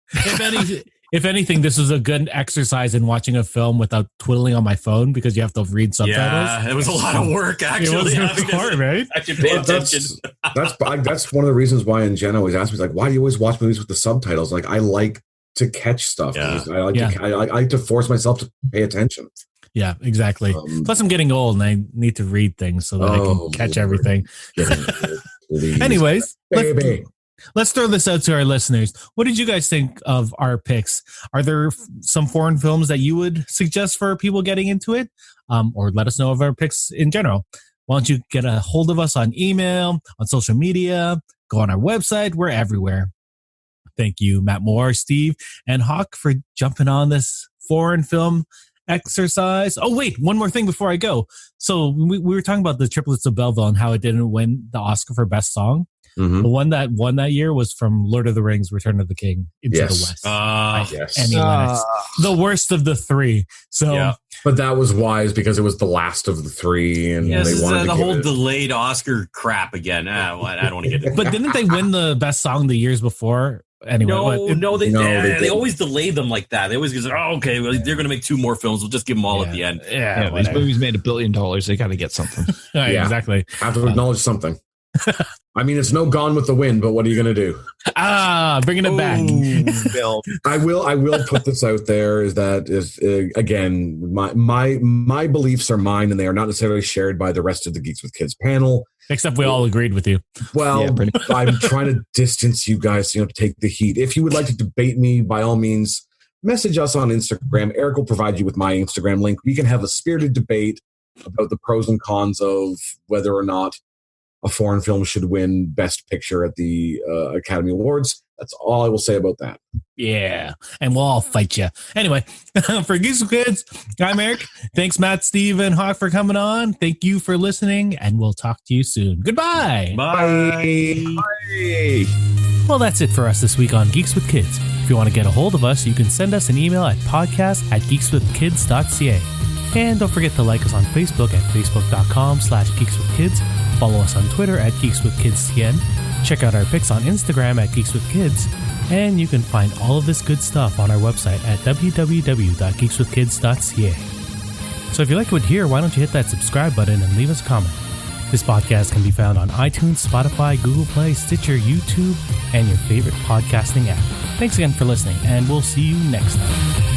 [SPEAKER 1] If anything, this was a good exercise in watching a film without twiddling on my phone because you have to read subtitles.
[SPEAKER 2] Yeah, it was a lot of work, actually.
[SPEAKER 1] It was hard, right?
[SPEAKER 2] Actually, pay attention.
[SPEAKER 3] That's one of the reasons why Jen always asks me, like, why do you always watch movies with the subtitles? Like, I like to catch stuff. Yeah. I like to force myself to pay attention.
[SPEAKER 1] Yeah, exactly. Plus, I'm getting old and I need to read things so that I can catch everything. Anyways, let's throw this out to our listeners. What did you guys think of our picks? Are there some foreign films that you would suggest for people getting into it? Or let us know of our picks in general. Why don't you get a hold of us on email, on social media, go on our website. We're everywhere. Thank you, Matt Moore, Steve, and Hawk for jumping on this foreign film exercise. Oh, wait, one more thing before I go. So we were talking about the Triplets of Belleville and how it didn't win the Oscar for Best Song. Mm-hmm. The one that won that year was from Lord of the Rings, Return of the King, Into the West. Annie Lennox. The worst of the three. So,
[SPEAKER 3] but that was wise because it was the last of the three, and they wanted
[SPEAKER 2] the whole delayed Oscar crap again. I don't want to get it.
[SPEAKER 1] But didn't they win the Best Song the years before? Anyway,
[SPEAKER 2] they always delay them like that. They always go, they're going to make 2 more films. We'll just give them all at the end.
[SPEAKER 4] These movies made $1 billion. They got to get something.
[SPEAKER 1] Exactly.
[SPEAKER 3] Have to acknowledge something. I mean, it's no Gone with the Wind, but what are you going to do?
[SPEAKER 1] Bringing it back.
[SPEAKER 3] I will put this out there again, my beliefs are mine and they are not necessarily shared by the rest of the Geeks with Kids panel.
[SPEAKER 1] Except we all agreed with you.
[SPEAKER 3] Well, I'm trying to distance you guys, to take the heat. If you would like to debate me, by all means, message us on Instagram. Erik will provide you with my Instagram link. We can have a spirited debate about the pros and cons of whether or not a foreign film should win Best Picture at the Academy Awards. That's all I will say about that.
[SPEAKER 1] Yeah, and we'll all fight you. Anyway, for Geeks with Kids, I'm Erik. Thanks, Matt, Steve, and Hawk for coming on. Thank you for listening, and we'll talk to you soon. Goodbye.
[SPEAKER 2] Bye.
[SPEAKER 3] Bye.
[SPEAKER 1] Well, that's it for us this week on Geeks with Kids. If you want to get a hold of us, you can send us an email at podcast@geekswithkids.ca. And don't forget to like us on Facebook at facebook.com/geekswithkids. Follow us on Twitter at geekswithkidscn. Check out our pics on Instagram at geekswithkids. And you can find all of this good stuff on our website at www.geekswithkids.ca. So if you like what you hear, why don't you hit that subscribe button and leave us a comment. This podcast can be found on iTunes, Spotify, Google Play, Stitcher, YouTube, and your favorite podcasting app. Thanks again for listening, and we'll see you next time.